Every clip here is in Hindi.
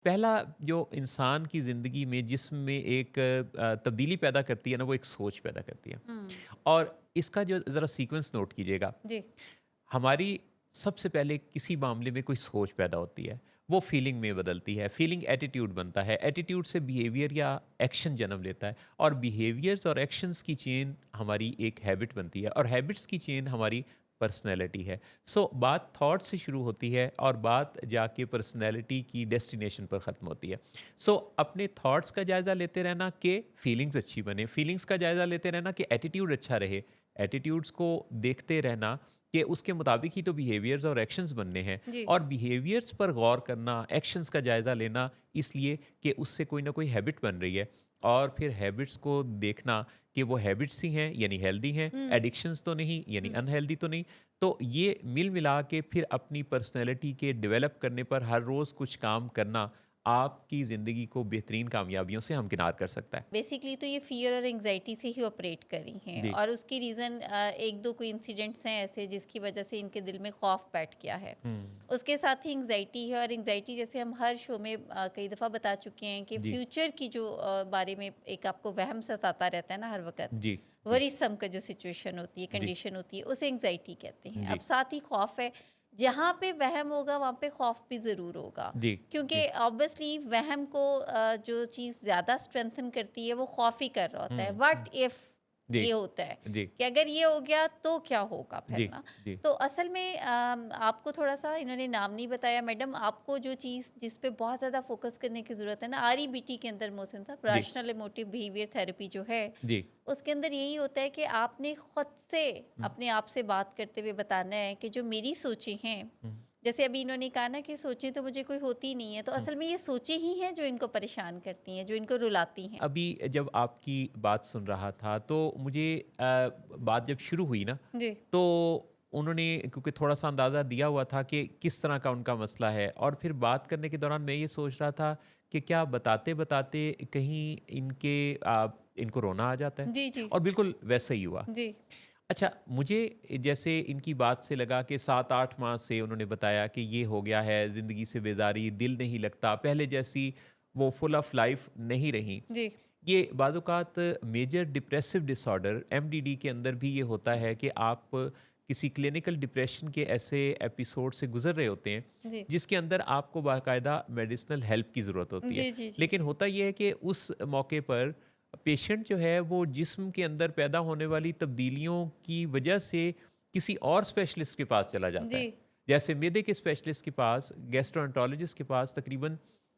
पहला जो इंसान की ज़िंदगी में जिसमें एक तब्दीली पैदा करती है ना, वो एक सोच पैदा करती है। हुँ, और इसका जो ज़रा सीक्वेंस नोट कीजिएगा, जी, हमारी सबसे पहले किसी मामले में कोई सोच पैदा होती है, वो फीलिंग में बदलती है, फीलिंग एटीट्यूड बनता है, एटीट्यूड से बिहेवियर या एक्शन जन्म लेता है, और बिहेवियर्स और एक्शंस की चेन हमारी एक हैबिट बनती है, और हैबिट्स की चेन हमारी पर्सनैलिटी है। बात थॉट से शुरू होती है और बात जाके पर्सनैलिटी की डेस्टिनेशन पर ख़त्म होती है। अपने थॉट्स का जायज़ा लेते रहना कि फीलिंग्स अच्छी बने, फीलिंग्स का जायज़ा लेते रहना कि एटीट्यूड अच्छा रहे, एटीट्यूड्स को देखते रहना कि उसके मुताबिक ही तो बिहेवियर्स और एक्शंस बनने हैं, जी, और बिहेवियर्स पर गौर करना, एक्शंस का जायज़ा लेना, इसलिए कि उससे कोई ना कोई हैबिट बन रही है, और फिर हैबिट्स को देखना कि वो हैबिट्स ही हैं यानी हेल्दी हैं, हुँ, एडिक्शंस तो नहीं यानी हुँ। अनहेल्दी तो नहीं। तो ये मिल मिला के फिर अपनी पर्सनैलिटी के डेवलप करने पर हर रोज़ कुछ काम करना आपकी ज़िंदगी को बेहतरीन कामयाबियों से हमकिनार कर सकता है। बेसिकली तो ये फ़ियर और एंग्ज़ायटी से ही ऑपरेट कर रही हैं जी। और उसकी रीज़न 1-2 कोई इंसिडेंट्स हैं ऐसे जिसकी वजह से इनके दिल में खौफ़ बैठ गया है। हुँ। उसके साथ ही एंग्ज़ायटी है और एंग्ज़ायटी जैसे हम हर शो में कई दफ़ा बता चुके हैं कि जी, फ्यूचर की जो बारे में एक आपको वहम सताता रहता है ना हर वक़्त, जी, जी, वरीसम का जो सिचुएशन होती है, जी, कंडीशन होती है, उसे एंग्ज़ायटी कहते हैं। अब जी, साथ ही खौफ़ है, जहाँ पे वहम होगा वहाँ पे खौफ़ भी ज़रूर होगा। जी, जी। क्योंकि ऑब्वियसली वहम को जो चीज़ ज़्यादा स्ट्रेंथन करती है वो खौफ ही कर रहा होता है। हुँ, व्हाट हुँ। इफ़ जी, ये होता है जी, कि अगर ये हो गया तो क्या होगा फिर जी, ना? जी, तो असल में आपको थोड़ा-सा इन्होंने नाम नहीं बताया मैडम, आपको जो चीज़ जिस पे बहुत ज़्यादा फ़ोकस करने की ज़रूरत है ना, आरईबीटी के अंदर मोहसिन साहब, जी, रैशनल इमोटिव बिहेवियर थेरेपी जो है, जी। उसके अंदर यही होता है कि आपने खुद से हुँ, अपने आप से बात करते हुए बताना है कि जो मेरी सोचें हैं, हुँ, जैसे अभी इन्होंने कहा ना कि सोचें तो मुझे कोई होती नहीं है, तो हुँ। असल में ये सोचें ही हैं जो इनको परेशान करती हैं, जो इनको रुलाती हैं। अभी जब आपकी बात सुन रहा था तो मुझे बात जब शुरू हुई ना, जी। तो उन्होंने क्योंकि थोड़ा-सा अंदाज़ा दिया हुआ था कि किस तरह का उनका मसला है, और फिर बात करने के दौरान मैं ये सोच रहा था कि क्या बताते-बताते कहीं इनको रोना आ जाता है? जी, जी। और बिल्कुल वैसा ही हुआ। जी। अच्छा, मुझे जैसे इनकी बात से लगा कि 7-8 माह से उन्होंने बताया कि ये हो गया है, ज़िंदगी से बेज़ारी, दिल नहीं लगता, पहले जैसी वो फुल ऑफ लाइफ़ नहीं रही। जी। ये बाज़-औक़ात मेजर डिप्रेसिव डिसऑर्डर एमडीडी के अंदर भी ये होता है कि आप किसी क्लिनिकल डिप्रेशन के ऐसे एपिसोड से गुज़र रहे होते हैं, जी। जिसके अंदर आपको बाकायदा मेडिसिनल हेल्प की ज़रूरत होती है। जी, जी, जी। लेकिन होता ये है कि उस मौके पर पेशेंट जो है वो जिस्म के अंदर पैदा होने वाली तब्दीलियों की वजह से किसी और स्पेशलिस्ट के पास चला जाता जी। है। जैसे मैदे के स्पेशलिस्ट के पास, गैस्ट्रोएंटरोलॉजिस्ट के पास तकरीबन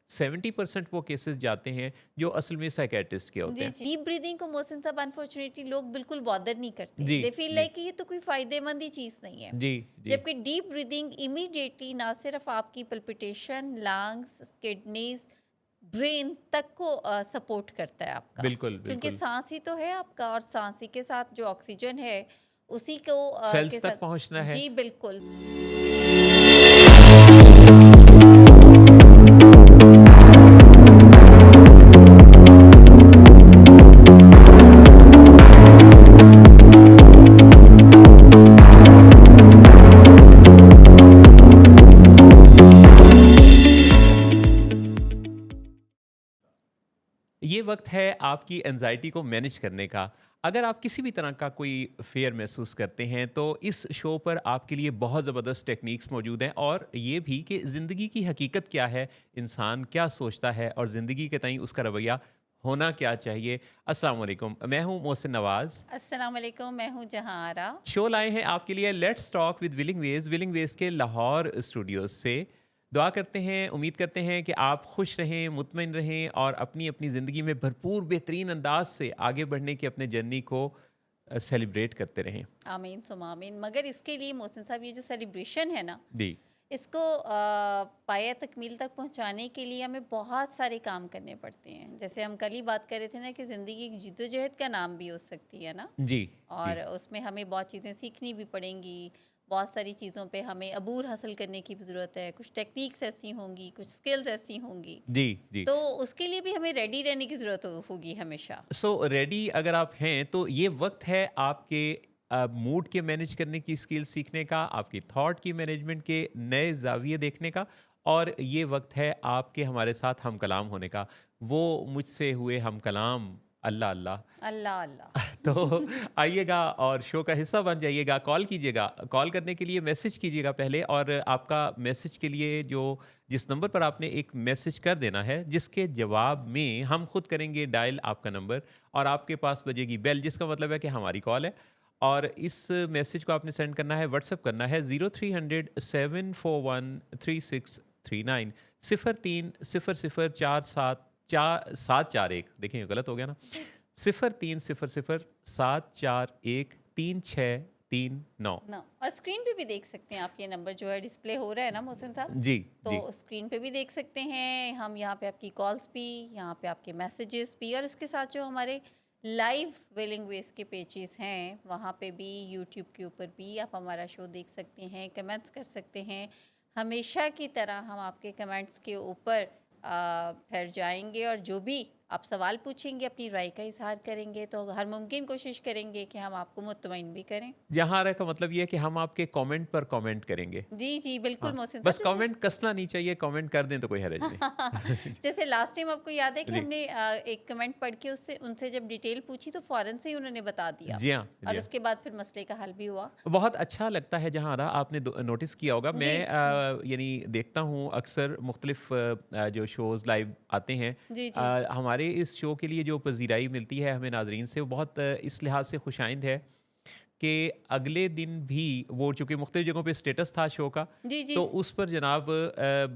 70% वो केसेस जाते हैं जो असल में साइकियाट्रिस्ट के होते जी, हैं। जी। डीप ब्रीथिंग को मोहसिन साहब अनफॉर्चुनेटली लोग बिल्कुल बॉदर नहीं करते। जी, दे फील जी, लाइक कि ये तो कोई फ़ायदेमंद ही चीज़ नहीं है। जी, जी। जबकि डीप ब्रीथिंग इमीडिएटली ना सिर्फ़ आपकी पल्पिटेशन, लंग्स, किडनीज़, ब्रेन तक को सपोर्ट करता है आपका। बिल्कुल, क्योंकि बिल्कुल। साँस ही तो है आपका और साँस ही के साथ जो ऑक्सीजन है, उसी को के सेल्स तक साथ पहुँचना है। जी, बिल्कुल। ये वक्त है आपकी एनजाइटी को मैनेज करने का। अगर आप किसी भी तरह का कोई फेयर महसूस करते हैं तो इस शो पर आपके लिए बहुत ज़बरदस्त टेक्निक्स मौजूद हैं, और ये भी कि ज़िंदगी की हकीकत क्या है, इंसान क्या सोचता है और ज़िंदगी के तई उसका रवैया होना क्या चाहिए। अस्सलाम वालेकुम, मैं हूँ मोहसिन नवाज़। अस्सलाम वालेकुम, मैं हूँ जहाँ आरा। शो लाए हैं आपके लिए let's talk with Willing Ways के लाहौर स्टूडियोज से। दुआ करते हैं, उम्मीद करते हैं कि आप खुश रहें, मुतमईन रहें, और अपनी अपनी ज़िंदगी में भरपूर बेहतरीन अंदाज से आगे बढ़ने की अपने जर्नी को सेलिब्रेट करते रहें। आमीन सुम्मा आमीन। मगर इसके लिए मोहसिन साहब ये जो सेलिब्रेशन है ना, जी, इसको पाया तकमील तक पहुंचाने के लिए हमें बहुत सारे काम करने पड़ते हैं। जैसे हम कल ही बात कर रहे थे ना कि ज़िंदगी एक जद्दोजहद का नाम भी हो सकती है ना, जी, जी, और उसमें हमें बहुत चीज़ें सीखनी भी पड़ेंगी। बहुत सारी चीज़ों पे हमें अबूर हासिल करने की भी ज़रूरत है। कुछ टेक्निक्स ऐसी होंगी, कुछ स्किल्स ऐसी होंगी, जी, जी। तो उसके लिए भी हमें रेडी रहने की ज़रूरत होगी हमेशा। रेडी अगर आप हैं तो ये वक्त है आपके मूड के मैनेज करने की स्किल सीखने का, आपकी थॉट की मैनेजमेंट के नए ज़ाविये देखने का, और ये वक्त है आपके हमारे साथ हम कलाम होने का। वो मुझसे हुए हम कलाम, अल्लाह अल्लाह। अल्लाह अल्लाह। तो आइएगा और शो का हिस्सा बन जाइएगा, कॉल कीजिएगा। कॉल करने के लिए मैसेज कीजिएगा पहले, और आपका मैसेज के लिए जिस नंबर पर आपने एक मैसेज कर देना है, जिसके जवाब में हम खुद करेंगे डायल आपका नंबर, और आपके पास बजेगी बेल, जिसका मतलब है कि हमारी कॉल है। और इस मैसेज को आपने सेंड करना है, व्हाट्सएप करना है 0300 741 3639, 03004741। देखिए ये गलत हो गया ना, जी। 030047413639। ना, और स्क्रीन पे भी देख सकते हैं आप, ये नंबर जो है डिस्प्ले हो रहा है ना मोहसिन साहब, जी, जी। तो स्क्रीन पे भी देख सकते हैं हम। यहाँ पे आपकी कॉल्स भी, यहाँ पे आपके मैसेजेस भी, और उसके साथ जो हमारे लाइव वेलिंग वेस के पेजेस हैं वहाँ पे भी, यूट्यूब के ऊपर भी आप हमारा शो देख सकते हैं, कमेंट्स कर सकते हैं। हमेशा की तरह हम आपके कमेंट्स के ऊपर फिर जाएंगे, और जो भी आप सवाल पूछेंगे, अपनी राय का इजहार करेंगे, तो हर मुमकिन कोशिश करेंगे कि हम आपको मुत्तमईन भी करें। जहाँ रह का मतलब ये है कि हम आपके कमेंट पर कमेंट करेंगे। जी, जी, बिल्कुल हाँ, मोहसिन साहब। बस जैसे कमेंट कसना नहीं चाहिए, कमेंट कर दें तो कोई हर्ज नहीं। जैसे लास्ट टाइम आपको याद है कि जी, हमने एक कमेंट पढ़ के उससे उनसे जब डिटेल पूछी तो फ़ौरन से ही उन्होंने बता दिया, जी हाँ, जी और हाँ। उसके बाद फिर मसले का हल भी हुआ। बहुत अच्छा लगता है जहाँ आपने नोटिस किया होगा। मैं जी, यानी देखता हूँ अक्सर मुख्तलिफ जो शोज़ लाइव आते हैं। जी, जी, जी। हमारे इस शो के लिए जो पजीराई मिलती है हमें नाजरीन से, वो बहुत इस लिहाज से खुशाइंद है कि अगले दिन भी वो, चूँकि मुख्तलिफ जगहों पे स्टेटस था शो का, जी, जी, तो उस पर जनाब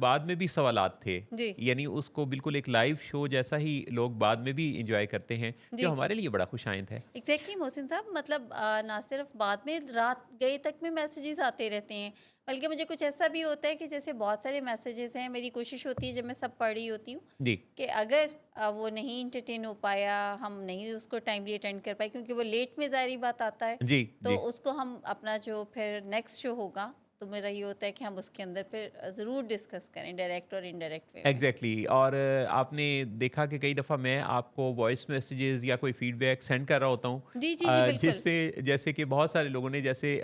बाद में भी सवालात थे। जी, यानी उसको बिल्कुल एक लाइव शो जैसा ही लोग बाद में भी एंजॉय करते हैं, जो जी। हमारे लिए बड़ा खुशाइंद है। एग्जैक्टली मोहसिन साहब, मतलब ना सिर्फ बाद में, रात गए तक में मैसेजेस आते रहते हैं, बल्कि मुझे कुछ ऐसा भी होता है कि जैसे बहुत सारे मैसेजेस हैं, मेरी कोशिश होती है जब मैं सब पढ़ रही होती हूँ जी, कि अगर वो नहीं इंटरटेन हो पाया, हम नहीं उसको टाइमली अटेंड कर पाए, क्योंकि वो लेट में ज़ाहिर बात आता है, जी, तो जी। उसको हम अपना जो फिर नेक्स्ट शो होगा, तो मेरा ये होता है कि हम उसके अंदर फिर ज़रूर डिस्कस करें, डायरेक्ट और इनडायरेक्ट वे में। Exactly exactly। और आपने देखा कि कई दफ़ा मैं आपको वॉइस मैसेजेस या कोई फीडबैक सेंड कर रहा होता हूँ, जी, जी, जी, जिस बिल्कुल। पे जैसे कि बहुत सारे लोगों ने, जैसे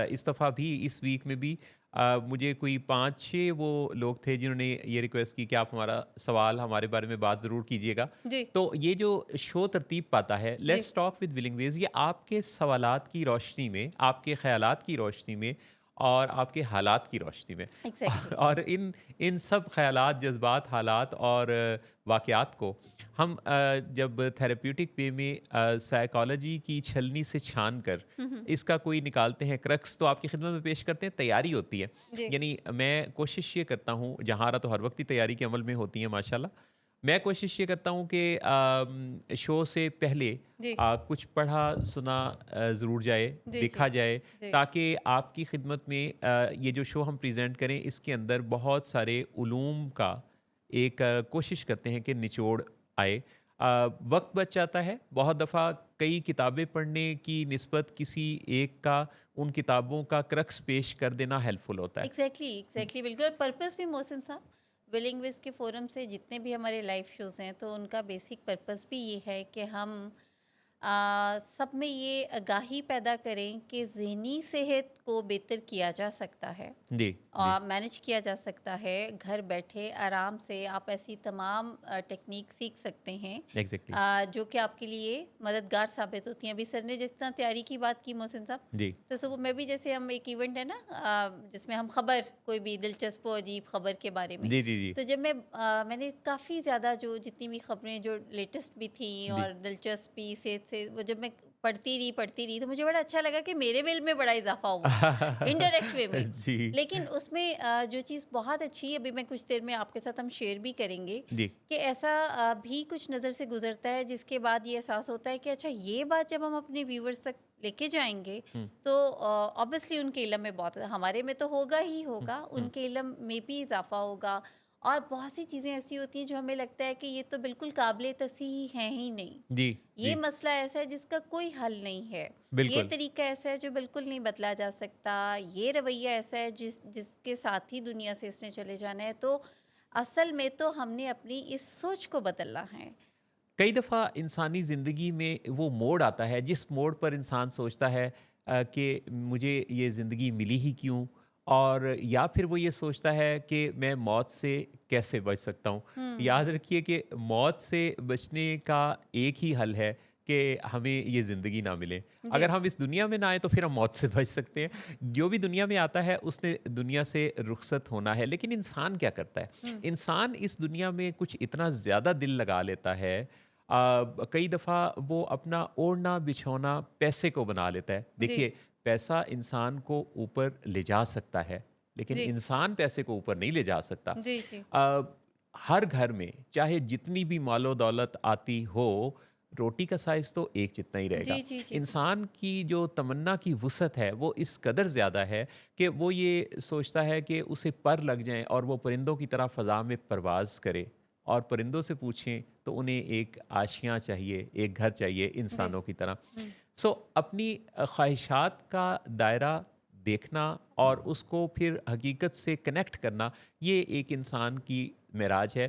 इस दफ़ा भी, इस वीक में भी मुझे कोई 5-6 वो लोग थे जिन्होंने ये रिक्वेस्ट की कि आप हमारा सवाल, हमारे बारे में बात ज़रूर कीजिएगा। जी, तो ये जो शो तरतीब पाता है, जी, let's talk with Willing Ways, ये आपके सवालात की रोशनी में, आपके ख्यालात की रोशनी में, और आपके हालात की रोशनी में। एग्जैक्टली। और इन इन सब ख़यालात, जज़्बात, हालात और वाक़यात को हम जब थेरेप्यूटिक वे में साइकोलॉजी की छलनी से छान कर इसका कोई निकालते हैं क्रक्स, तो आपकी खिदमत में पेश करते हैं। तैयारी होती है। जी, यानी मैं कोशिश ये करता हूँ, जहाँ तो हर वक्त ही तैयारी के अमल में होती है माशाल्लाह। मैं कोशिश ये करता हूँ कि शो से पहले जी, कुछ पढ़ा सुना ज़रूर जाए, जी, जी, देखा जाए, जी, ताकि आपकी खिदमत में ये जो शो हम प्रेजेंट करें, इसके अंदर बहुत सारे उलूम का एक कोशिश करते हैं कि निचोड़ आए। वक्त बच जाता है बहुत दफ़ा, कई किताबें पढ़ने की निस्बत किसी एक का, उन किताबों का क्रक्स पेश कर देना हेल्पफुल होता है। एग्जैक्टली, एग्जैक्टली, बिल्कुल। पर्पस भी मोहसिन साहब, विलिंग विज के फोरम से जितने भी हमारे लाइव शोज़ हैं, तो उनका बेसिक पर्पस भी ये है कि हम सब में ये आगाही पैदा करें कि ज़हनी सेहत को बेहतर किया जा सकता है, जी, जी। मैनेज किया जा सकता है। घर बैठे आराम से आप ऐसी तमाम टेक्निक सीख सकते हैं एग्जैक्टली। जो कि आपके लिए मददगार साबित होती हैं। अभी सर ने जिस तरह तैयारी की बात की मोहसिन साहब, जी, तो सुबह मैं भी, जैसे हम एक इवेंट है ना जिसमें हम खबर, कोई भी दिलचस्प और अजीब खबर के बारे में, जी, जी, जी, तो जब मैंने काफ़ी ज़्यादा जो जितनी भी खबरें जो लेटेस्ट भी थी जी। और दिलचस्प भी से वो जब मैं पढ़ती रही, तो मुझे बड़ा अच्छा लगा कि मेरे बिल में बड़ा इजाफा हुआ इनडायरेक्ट वे में। जी, लेकिन उसमें जो चीज़ बहुत अच्छी है, अभी मैं कुछ देर में आपके साथ हम शेयर भी करेंगे, जी, कि ऐसा भी कुछ नज़र से गुजरता है जिसके बाद ये एहसास होता है कि अच्छा, ये बात जब हम अपने व्यूवर्स तक लेके जाएंगे, हुँ, तो ऑब्वियसली उनके इल्म में बहुत, हमारे में तो होगा ही हुँ, होगा, हुँ। उनके इल्म में भी इजाफा होगा। और बहुत सी चीज़ें ऐसी होती हैं जो हमें लगता है कि ये तो बिल्कुल काबिल तसीह हैं ही नहीं, जी, ये जी, मसला ऐसा है जिसका कोई हल नहीं है, ये बिल्कुल। तरीका ऐसा है जो बिल्कुल नहीं बदला जा सकता, ये रवैया ऐसा है जिसके साथ ही दुनिया से इसने चले जाना है। तो असल में तो हमने अपनी इस सोच को बदलना है। कई दफ़ा इंसानी ज़िंदगी में वो मोड़ आता है, जिस मोड़ पर इंसान सोचता है कि मुझे ये ज़िंदगी मिली ही क्यों, और या फिर वो ये सोचता है कि मैं मौत से कैसे बच सकता हूँ। याद हुँ। रखिए कि मौत से बचने का एक ही हल है कि हमें ये ज़िंदगी ना मिले। जी। अगर हम इस दुनिया में ना आए तो फिर हम मौत से बच सकते हैं। जो भी दुनिया में आता है उसने दुनिया से रुखसत होना है। लेकिन इंसान क्या करता है? हुँ। इंसान इस दुनिया में कुछ इतना ज़्यादा दिल लगा लेता है। कई दफ़ा वो अपना ओढ़ना बिछौना पैसे को बना लेता है। जी, देखिए, पैसा इंसान को ऊपर ले जा सकता है, लेकिन जी। इंसान पैसे को ऊपर नहीं ले जा सकता। जी, जी। हर घर में चाहे जितनी भी मालो-दौलत आती हो, रोटी का साइज़ तो एक जितना ही रहेगा। जी, जी, जी, जी। इंसान की जो तमन्ना की वुसअत है, वो इस कदर ज़्यादा है कि वो ये सोचता है कि उसे पर लग जाएँ और वो परिंदों की तरह फ़ज़ा में परवाज़ करे। और परिंदों से पूछें तो उन्हें एक आशियाँ चाहिए, एक घर चाहिए जी। इंसानों की तरह। हुँ। सो अपनी ख्वाहिशात का दायरा देखना और उसको फिर हकीकत से कनेक्ट करना, ये एक इंसान की मेराज है।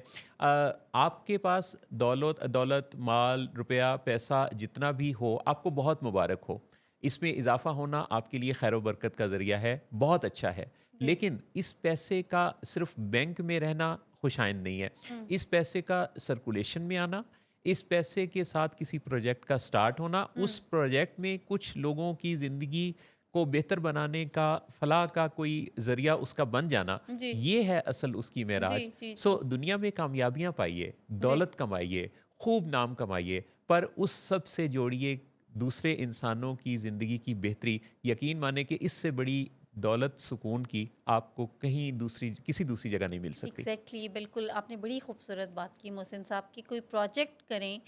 आपके पास दौलत दौलत, माल, रुपया, पैसा जितना भी हो, आपको बहुत मुबारक हो। इसमें इज़ाफ़ा होना आपके लिए खैर व बरकत का ज़रिया है, बहुत अच्छा है। जी। लेकिन इस पैसे का सिर्फ़ बैंक में रहना खुशाइंद नहीं है। हुँ। इस पैसे का सर्कुलेशन में आना, इस पैसे के साथ किसी प्रोजेक्ट का स्टार्ट होना, हुँ। उस प्रोजेक्ट में कुछ लोगों की ज़िंदगी को बेहतर बनाने का, फलाह का कोई ज़रिया उसका बन जाना, जी। ये है असल उसकी जी, मेराज। जी, सो जी। दुनिया में कामयाबियाँ पाइए, जी। दौलत कमाइए, खूब नाम कमाइए, पर उस सब से जोड़िए दूसरे इंसानों की ज़िंदगी की बेहतरी। यकीन माने कि इससे बड़ी दौलत, सुकून की आपको कहीं दूसरी किसी दूसरी जगह नहीं मिल सकती। एग्ज़ैक्टली, बिल्कुल आपने बड़ी खूबसूरत बात की मोहसिन साहब कि कोई प्रोजेक्ट करें,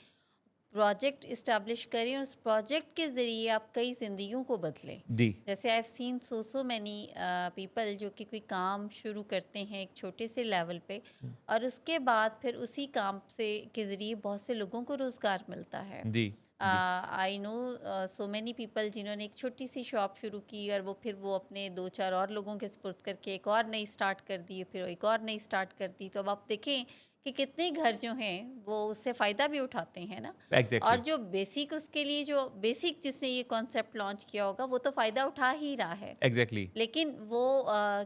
प्रोजेक्ट इस्टेब्लिश करें और उस प्रोजेक्ट के ज़रिए आप कई ज़िंदगियों को बदलें। जी, जैसे I have seen so many people जो कि कोई काम शुरू करते हैं एक छोटे से लेवल पे और उसके बाद फिर उसी काम से के ज़रिए बहुत से लोगों को रोज़गार मिलता है। जी, जी, I know so many people जिन्होंने एक छोटी सी शॉप शुरू की और वो अपने 2-4 और लोगों के सुपुर्द करके एक और नई स्टार्ट कर दी, फिर एक और नई स्टार्ट कर दी। तो अब आप देखें कि कितने घर जो हैं वो उससे फ़ायदा भी उठाते हैं ना। और एग्ज़ैक्टली, जो बेसिक उसके लिए जो बेसिक जिसने ये कॉन्सेप्ट लॉन्च किया होगा वो तो फ़ायदा उठा ही रहा है। एग्ज़ैक्टली। लेकिन वो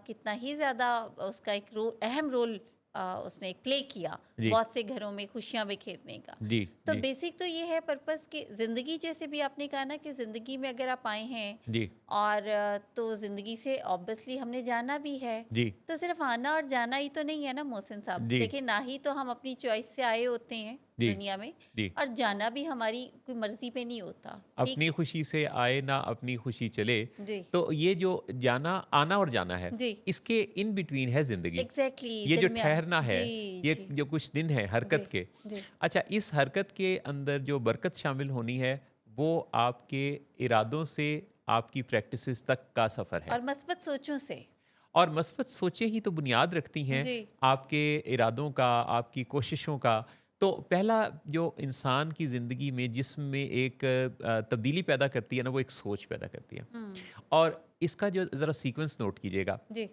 कितना ही ज़्यादा उसका एक अहम रोल उसने एक प्ले किया जी, बहुत से घरों में खुशियाँ बिखेरने का। जी, तो जी, बेसिक तो ये है पर्पस कि ज़िंदगी जैसे भी आपने कहा ना कि ज़िंदगी में अगर आप आए हैं जी, और तो ज़िंदगी से ऑब्वियसली हमने जाना भी है। जी, तो सिर्फ आना और जाना ही तो नहीं है ना मोहसिन साहब। जी, देखिए ना ही तो हम अपनी चॉइस से आए होते हैं जी, दुनिया में जी। और जाना भी हमारी कोई मर्ज़ी पे नहीं होता, ठीक अपनी है? खुशी से आए ना अपनी खुशी चले, जी, तो ये जो जाना आना और जाना है, जी। इसके इन बिटवीन है ज़िंदगी। एग्ज़ैक्टली ये जो दरमियान ठहरना है, जी, ये जी, जो कुछ दिन है जी, हरकत के। जी। अच्छा, इस हरकत के अंदर जो बरकत शामिल होनी है, वो आपके इरादों से आपकी प्रैक्टिसेज़ तक का सफ़र है। और मस्बत सोचों से। और मस्बत सोचें ही तो बुनियाद रखती हैं जी, आपके इरादों का, आपकी कोशिशों का। तो पहला जो इंसान की ज़िंदगी में जिसमें एक तब्दीली पैदा करती है ना, वो एक सोच पैदा करती है। हुँ, और इसका जो ज़रा सीक्वेंस नोट कीजिएगा, जी,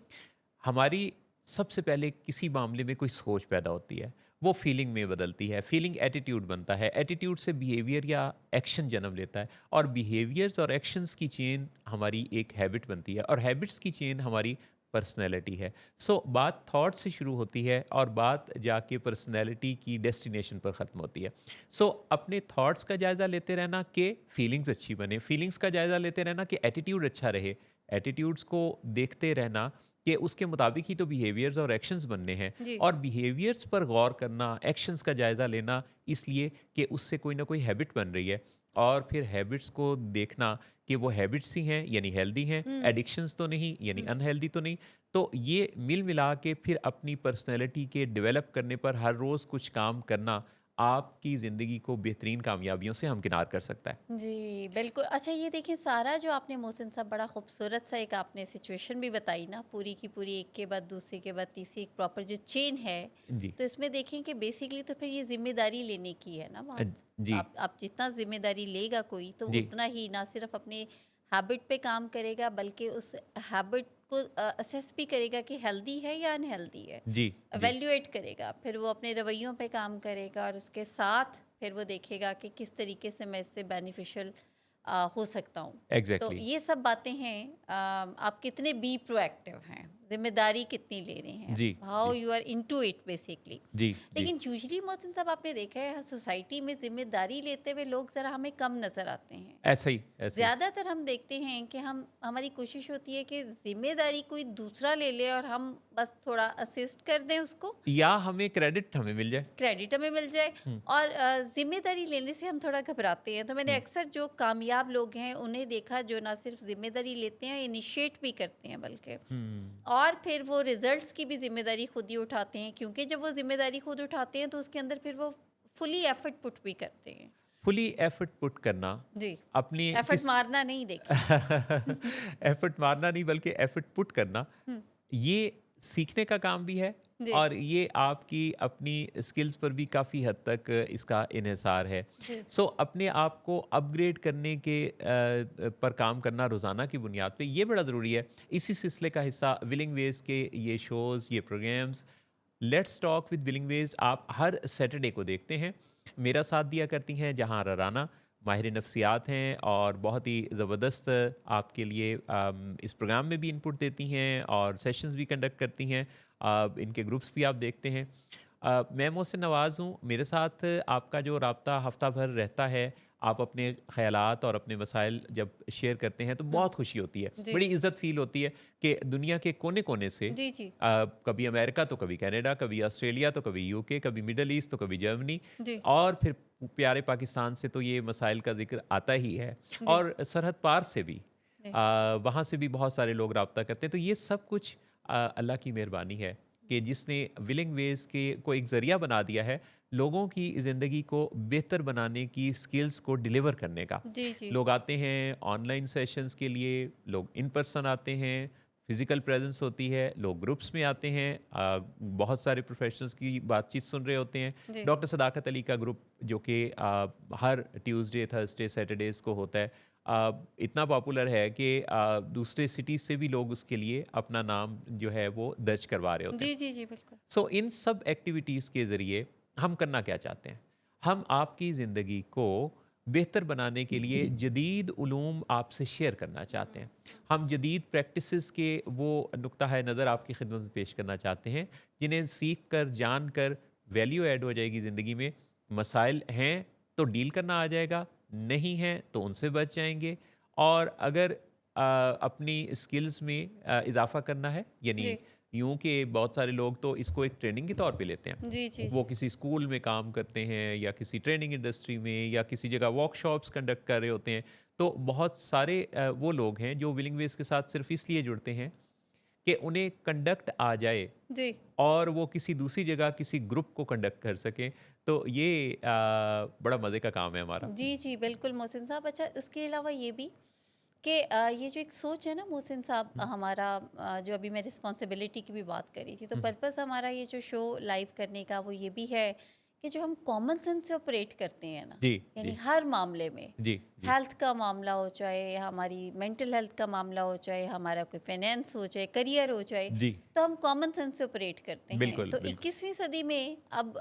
हमारी सबसे पहले किसी मामले में कोई सोच पैदा होती है, वो फीलिंग में बदलती है, फीलिंग एटीट्यूड बनता है, एटीट्यूड से बिहेवियर या एक्शन जन्म लेता है और बिहेवियर्स और एक्शंस की चेन हमारी एक हैबिट बनती है और हैबिट्स की चेन हमारी पर्सनैलिटी है। सो बात थॉट से शुरू होती है और बात जाके पर्सनैलिटी की डेस्टिनेशन पर ख़त्म होती है। सो अपने थॉट्स का जायज़ा लेते रहना कि फीलिंग्स अच्छी बने, फीलिंग्स का जायज़ा लेते रहना कि एटीट्यूड अच्छा रहे, एटीट्यूड्स को देखते रहना कि उसके मुताबिक ही तो बिहेवियर्स और एक्शंस बनने हैं जी, और बिहेवियर्स पर गौर करना, एक्शंस का जायज़ा लेना इसलिए कि उससे कोई ना कोई हैबिट बन रही है और फिर हैबिट्स को देखना कि वो हैबिट्स ही हैं यानी हेल्दी हैं, हुँ, एडिक्शंस तो नहीं यानी हुँ। अनहेल्दी तो नहीं। तो ये मिल मिला के फिर अपनी पर्सनैलिटी के डेवलप करने पर हर रोज़ कुछ काम करना आपकी ज़िंदगी को बेहतरीन कामयाबियों से हमकिनार कर सकता है। जी, बिल्कुल। अच्छा ये देखिए सारा जो आपने मोहसिन साहब बड़ा खूबसूरत सा एक आपने सिचुएशन भी बताई ना पूरी की पूरी एक के बाद दूसरे के बाद तीसरी एक प्रॉपर जो चेन है, जी। तो इसमें देखें कि बेसिकली तो फिर ये ज़िम्मेदारी लेने की है ना अ, बात। जी, आप जितना ज़िम्मेदारी लेगा कोई तो जी, उतना ही ना सिर्फ़ अपने हैबिट पे काम करेगा बल्कि उस हैबिट को असेस भी करेगा कि हेल्दी है या अनहेल्दी है। जी, जी, इवैल्यूएट करेगा, फिर वो अपने रवैयों पे काम करेगा और उसके साथ फिर वो देखेगा कि किस तरीके से मैं इससे बेनिफिशियल हो सकता हूँ। तो एग्जैक्टली। ये सब बातें हैं, आप कितने बी प्रोएक्टिव हैं, ज़िम्मेदारी कितनी ले रहे हैं, जी हाउ जी you are into it basically. जी जी। लेकिन यूजुअली मोहसिन साहब आपने देखा है सोसाइटी में ज़िम्मेदारी लेते हुए लोग ज़रा हमें कम नज़र आते हैं। ऐसा ही ऐसा ही। ज़्यादातर हम देखते हैं कि हमारी कोशिश होती है कि ज़िम्मेदारी कोई दूसरा ले ले और हम बस थोड़ा असिस्ट कर दें उसको, या हमें क्रेडिट हमें मिल जाए। क्रेडिट हमें मिल जाए। हम्म और ज़िम्मेदारी लेने से हम थोड़ा घबराते हैं। तो मैंने हम्म अक्सर जो कामयाब लोग हैं उन्हें देखा जो ना सिर्फ ज़िम्मेदारी लेते हैं, इनिशिएट भी करते हैं बल्कि, हम्म। और फिर वो रिजल्ट्स की भी ज़िम्मेदारी खुद ही उठाते हैं, क्योंकि जब वो ज़िम्मेदारी खुद उठाते हैं तो उसके अंदर फिर वो फुली एफर्ट पुट भी करते हैं। फुली एफर्ट पुट करना जी, अपनी एफर्ट किस मारना नहीं देखिए। एफर्ट मारना नहीं बल्कि एफर्ट पुट करना, हुँ, ये सीखने का काम भी है। जी, और ये आपकी अपनी स्किल्स पर भी काफ़ी हद तक इसका इन्हिसार है। जी, सो अपने आप को अपग्रेड करने के पर काम करना रोज़ाना की बुनियाद पे ये बड़ा ज़रूरी है। इसी सिलसिले का हिस्सा विलिंग वेज के ये शोज़, ये programmes, let's talk with Willing Ways आप हर सैटरडे को देखते हैं। मेरा साथ दिया करती हैं जहाँ राना, माहिर नफ्सियात हैं और बहुत ही ज़बरदस्त आपके लिए इस प्रोग्राम में भी इनपुट देती हैं और सेशंस भी कंडक्ट करती हैं। इनके ग्रुप्स भी आप देखते हैं। मैं मोहसिन नवाज़ हूँ। मेरे साथ आपका जो राब्ता हफ्ता भर रहता है, आप अपने ख़यालात और अपने मसाइल जब शेयर करते हैं तो हुँ, बहुत खुशी होती है, जी, बड़ी इज़्ज़त फ़ील होती है कि दुनिया के कोने-कोने से जी, जी, कभी अमेरिका तो कभी कनाडा, कभी ऑस्ट्रेलिया तो कभी यूके, कभी मिडल ईस्ट तो कभी जर्मनी, जी, और फिर प्यारे पाकिस्तान से तो ये मसाइल का ज़िक्र आता ही है, जी, और सरहद पार से भी जी, वहाँ से भी बहुत सारे लोग राब्ता करते हैं। तो ये सब कुछ अल्लाह की मेहरबानी है कि जिसने विलिंग वेज के को एक ज़रिया बना दिया है लोगों की ज़िंदगी को बेहतर बनाने की स्किल्स को डिलीवर करने का। जी, जी, लोग आते हैं ऑनलाइन सेशंस के लिए, लोग इन पर्सन आते हैं, फिजिकल प्रेजेंस होती है, लोग ग्रुप्स में आते हैं, बहुत सारे प्रोफेशनल्स की बातचीत सुन रहे होते हैं। जी, डॉक्टर सदाकत अली का ग्रुप जो कि हर ट्यूसडे थर्सडे सैटरडेज को होता है, इतना पॉपुलर है कि दूसरे सिटीज़ से भी लोग उसके लिए अपना नाम जो है वो दर्ज करवा रहे होते हैं। जी, जी, जी, बिल्कुल। सो इन सब एक्टिविटीज़ के ज़रिए हम करना क्या चाहते हैं? हम आपकी ज़िंदगी को बेहतर बनाने के लिए जदीद उलूम आपसे शेयर करना चाहते हैं। हम जदीद प्रैक्टिसेस के वो नुक्ता है नज़र आपकी खिदमत में पेश करना चाहते हैं जिन्हें सीख कर, जान कर वैल्यू ऐड हो जाएगी ज़िंदगी में। मसाइल हैं तो डील करना आ जाएगा, नहीं हैं तो उनसे बच जाएंगे। और अगर अपनी स्किल्स में इजाफ़ा करना है, यानी जी, यूँ कि बहुत सारे लोग तो इसको एक ट्रेनिंग के तौर पे लेते हैं। जी, जी, वो जी, किसी स्कूल में काम करते हैं या किसी ट्रेनिंग इंडस्ट्री में या किसी जगह वर्कशॉप्स कंडक्ट कर रहे होते हैं। तो बहुत सारे वो लोग हैं जो विलिंग वेज के साथ सिर्फ इसलिए जुड़ते हैं कि उन्हें कंडक्ट आ जाए जी, और वो किसी दूसरी जगह किसी ग्रुप को कंडक्ट कर सकें। तो ये बड़ा मज़े का काम है हमारा। जी, जी, बिल्कुल मोहसिन साहब। अच्छा, उसके अलावा ये भी कि ये जो एक सोच है ना मोहसिन साहब, हुँ, हमारा जो अभी मैं रिस्पॉन्सिबिलिटी की भी बात कर रही थी, तो हुँ, पर्पस हमारा ये जो शो लाइव करने का वो ये भी है कि जो हम कॉमन सेंस से ऑपरेट करते हैं ना, जी, यानी जी, हर मामले में, जी, जी, हेल्थ का मामला हो, चाहे हमारी मेंटल हेल्थ का मामला हो, चाहे हमारा कोई फाइनेंस हो, चाहे करियर हो, चाहे, जी, तो हम कॉमन सेंस से ऑपरेट करते हैं। बिल्कुल, तो बिल्कुल। 21वीं सदी में अब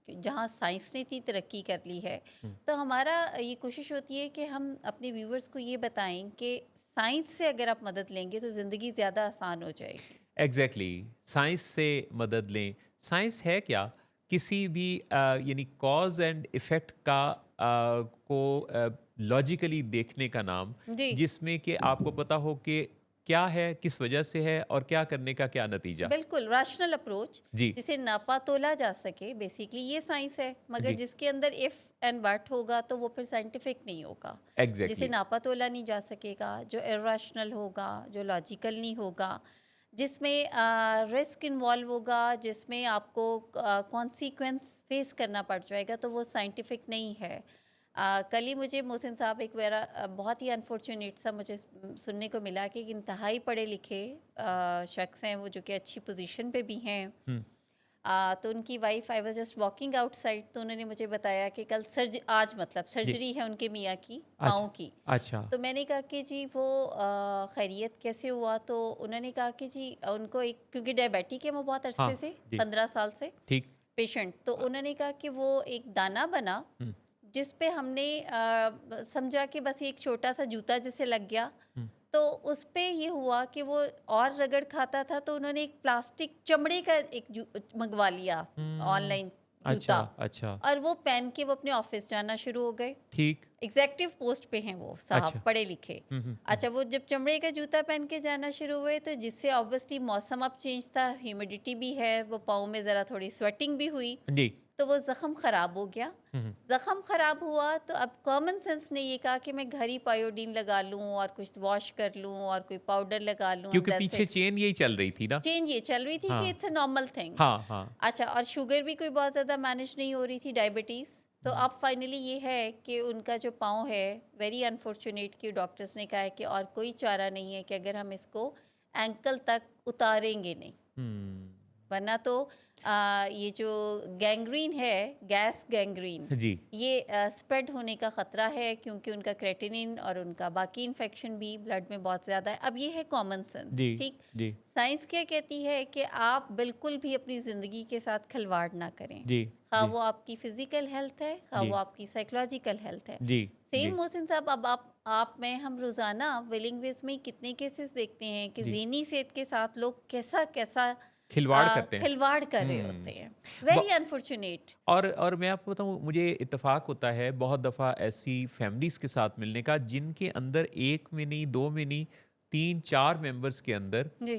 जहाँ साइंस ने इतनी तरक्की कर ली है, हुँ, तो हमारा ये कोशिश होती है कि हम अपने व्यूवर्स को ये बताएं कि साइंस से अगर आप मदद लेंगे तो ज़िंदगी ज़्यादा आसान हो जाएगी। एग्ज़ैक्टली, साइंस से मदद लें। साइंस है क्या? किसी भी यानी कॉज़ एंड इफ़ेक्ट का को लॉजिकली देखने का नाम, जी, जिसमें कि आपको पता हो कि क्या है, किस वजह से है और क्या करने का क्या नतीजा। बिल्कुल रैशनल अप्रोच, जी, जिसे नापा तोला जा सके, बेसिकली ये साइंस है। मगर जी, जिसके अंदर इफ़ एंड बट होगा तो वो फिर साइंटिफिक नहीं होगा। जिसे एग्ज़ैक्टली। नापा तोला नहीं जा सकेगा, जो इर्रेशनल होगा, जो लॉजिकल नहीं होगा, जिसमें रिस्क इन्वॉल्व होगा, जिसमें आपको कॉन्सिक्वेंस फेस करना पड़ जाएगा, तो वो साइंटिफिक नहीं है। कल ही मुझे मोहसिन साहब एक मेरा बहुत ही अनफॉर्चुनेट सा मुझे सुनने को मिला कि एक इंतहाई पढ़े लिखे शख्स हैं वो, जो कि अच्छी पोजीशन पे भी हैं। हुँ, तो उनकी wife, I was just walking outside, तो उन्होंने मुझे बताया कि कल आज मतलब जी। सर्जरी है उनके मियाँ की अच्छा, पाँव की। अच्छा। तो मैंने कहा कि जी वो खैरियत कैसे हुआ? तो उन्होंने कहा कि जी उनको एक, क्योंकि डायबिटिक है वो बहुत अरसे हाँ, से, जी, 15 साल से ठीक। पेशेंट। तो अ, उन्होंने कहा कि वो एक दाना बना हुँ, जिस पे हमने समझा कि बस ये एक छोटा सा जूता जैसे लग गया, हम्म, तो उस पे ये हुआ कि वो और रगड़ खाता था, तो उन्होंने एक प्लास्टिक चमड़े का एक मंगवा लिया हम्म, ऑनलाइन अच्छा जूता, अच्छा, और वो पहन के वो अपने ऑफिस जाना शुरू हो गए। ठीक, एग्जेक्टिव पोस्ट पे हैं वो साहब, अच्छा, पढ़े लिखे। अच्छा, वो जब चमड़े का जूता पहन के जाना शुरू हुए, तो जिससे ऑब्वियसली मौसम अब चेंज था, ह्यूमिडिटी भी है, वो पाँव में ज़रा थोड़ी स्वेटिंग भी हुई, जी, तो वो ज़ख़म ख़राब हो गया। हम्म, ज़ख़म ख़राब हुआ तो अब कॉमन सेंस ने ये कहा कि मैं घर ही पायोडीन लगा लूँ और कुछ वॉश कर लूँ और कोई पाउडर लगा लूँ, एंड क्योंकि दैट्स पीछे इट। चेन यही चल रही थी ना। चेंज ये चल रही थी कि हाँ इट्स अ नॉर्मल थिंग। हाँ हाँ, अच्छा, और शुगर भी कोई बहुत ज़्यादा मैनेज नहीं हो रही थी, डायबिटीज़। तो हम्म, अब फाइनली ये है कि उनका जो पाँव है, वेरी अनफॉर्चुनेट कि डॉक्टर्स ने कहा है कि और कोई चारा नहीं है कि अगर हम इसको एंकल तक उतारेंगे नहीं, हम्म, वरना तो ये जो गैंग्रीन है, गैस गैंग्रीन, जी ये स्प्रेड होने का ख़तरा है, क्योंकि उनका क्रेटिनिन और उनका बाकी इन्फेक्शन भी ब्लड में बहुत ज़्यादा है। अब ये है कॉमन जी सेंस, ठीक। जी साइंस क्या कहती है कि आप बिल्कुल भी अपनी ज़िंदगी के साथ खिलवाड़ ना करें, जी खा जी वो आपकी फ़िज़िकल हेल्थ है, खा जी वो आपकी साइकोलॉजिकल हेल्थ है। जी सेम जी मोहसिन साहब, अब आप में हम रोज़ाना विलिंग वेज में कितने केसेस देखते हैं कि जी, ज़हनी सेहत के साथ लोग कैसा कैसा खिलवाड़ करते हैं। खिलवाड़ कर रहे होते हम्म, हैं। ब- वेरी अनफॉर्चुनेट। और मैं आपको बताऊं, मुझे इत्तेफाक होता है बहुत दफ़ा ऐसी फैमिलीज़ के साथ मिलने का जिनके अंदर एक में नहीं, दो में नहीं, तीन चार मेंबर्स के अंदर जी,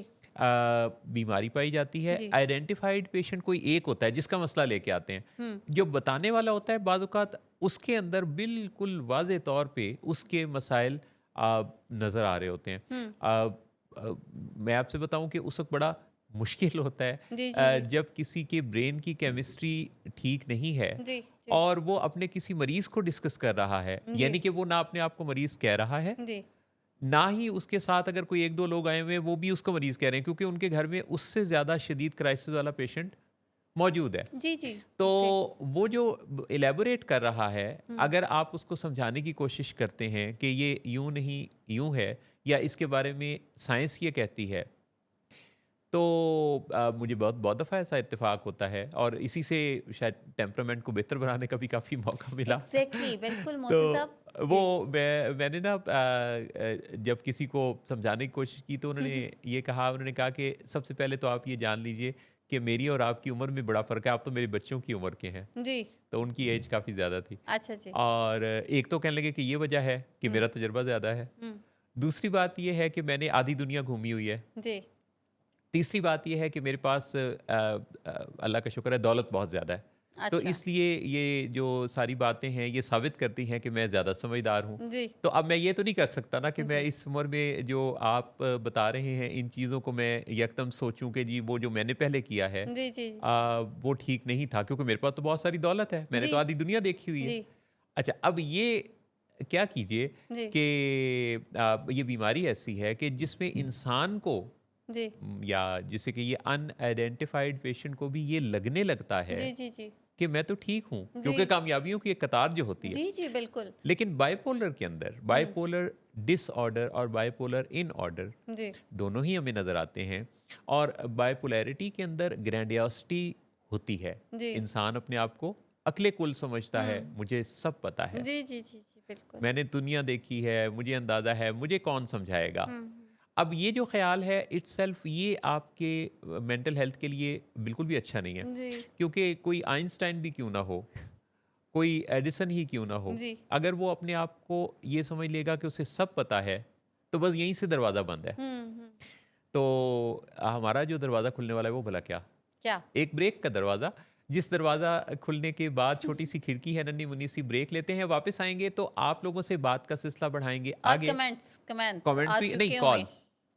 बीमारी पाई जाती है। जी। आइडेंटिफाइड पेशेंट कोई एक होता है जिसका मसला लेके आते हैं। हुँ, जो बताने वाला होता है बाज़ औक़ात उसके अंदर बिल्कुल वाज़े तौर पे उसके मसाइल नज़र आ रहे होते हैं। हुँ। मैं आपसे बताऊं कि उस वक़्त बड़ा मुश्किल होता है जी, जी, जी। जब किसी के ब्रेन की केमिस्ट्री ठीक नहीं है जी, जी। और वो अपने किसी मरीज़ को डिस्कस कर रहा है, जी, यानी कि वो ना अपने आप को मरीज़ कह रहा है, जी। ना ही उसके साथ अगर कोई 1-2 लोग आए हुए हैं, वो भी उसको मरीज़ कह रहे हैं, क्योंकि उनके घर में उससे ज़्यादा शदीद क्राइसिस वाला पेशेंट मौजूद है। जी, जी। तो एग्ज़ैक्टली। वो जो इलैबोरेट कर रहा है, हुँ, अगर आप उसको समझाने की कोशिश करते हैं कि ये यूँ नहीं, यूँ है, या इसके बारे में साइंस ये कहती है, तो मुझे बहुत बहुत दफ़ा ऐसा इत्तेफ़ाक होता है और इसी से शायद टेम्परामेंट को बेहतर बनाने का भी काफ़ी मौका मिला। एग्ज़ैक्टली, बिल्कुल तो मोहसिन साहब। वो जी। मैंने ना जब किसी को समझाने की कोशिश की तो हुँ, उन्होंने हुँ। ये कहा, उन्होंने कहा कि सबसे पहले तो आप ये जान लीजिए कि मेरी और आपकी उम्र में बड़ा फ़र्क है, आप तो मेरे बच्चों की उम्र के हैं। जी। तो उनकी एज काफ़ी ज़्यादा थी। अच्छा जी। और एक तो कहने लगे कि ये वजह है कि हुँ, मेरा तजुर्बा ज़्यादा है। हुँ। दूसरी बात ये है कि मैंने आधी दुनिया घूमी हुई है। जी। तीसरी बात ये है कि मेरे पास अल्लाह का शुक्र है, दौलत बहुत ज़्यादा है। तो अच्छा। इसलिए ये जो सारी बातें हैं ये साबित करती हैं कि मैं ज़्यादा समझदार हूँ। जी, तो अब मैं ये तो नहीं कर सकता ना कि मैं जी। इस उम्र में जो आप बता रहे हैं इन चीज़ों को मैं यकदम सोचूं कि जी वो जो मैंने पहले किया है जी, जी, जी। वो ठीक नहीं था, क्योंकि मेरे पास तो बहुत सारी दौलत है, मैंने जी, तो आधी दुनिया देखी हुई है। जी, अच्छा, अब ये क्या कीजिए जी, कि ये बीमारी ऐसी है कि जिसमें इंसान को जी। या जिसे कि ये अनआइडेंटिफाइड पेशेंट को भी ये लगने लगता है जी, जी, जी। कि मैं तो ठीक हूँ, जी। क्योंकि कामयाबियों की एक कतार जो होती है। जी, जी, बिल्कुल। लेकिन बाइपोलर के अंदर हुँ। बाइपोलर डिसऑर्डर और बाइपोलर इन ऑर्डर जी, दोनों ही हमें नज़र आते हैं। और बाइपोलैरिटी के अंदर ग्रैंडियोसिटी होती है, जी। इंसान अपने आप को अक्ले कुल समझता है, हुँ। मुझे सब पता है, जी, जी, जी, जी, बिल्कुल। मैंने दुनिया देखी है, मुझे अंदाज़ा है, मुझे कौन समझाएगा। हुँ, हुँ। अब ये जो ख़्याल है इट्सेल्फ ये आपके मेंटल हेल्थ के लिए बिल्कुल भी अच्छा नहीं है, जी, क्योंकि कोई आइंस्टाइन भी क्यों ना हो, कोई एडिसन ही क्यों ना हो, जी। अगर वो अपने आप को ये समझ लेगा कि उसे सब पता है, तो बस यहीं से दरवाज़ा बंद है। हुँ, हुँ। तो हमारा जो दरवाज़ा खुलने वाला है वो भला क्या? क्या? एक ब्रेक का दरवाज़ा, जिस दरवाज़ा खुलने के बाद छोटी-सी खिड़की है, नन्ही-मुन्नी सी, ब्रेक लेते हैं, वापस आएँगे तो आप लोगों से बात का सिलसिला बढ़ाएँगे और आगे। कमेंट्स कमेंट्स आ कमेंट्री नहीं, चुके हुए। Call,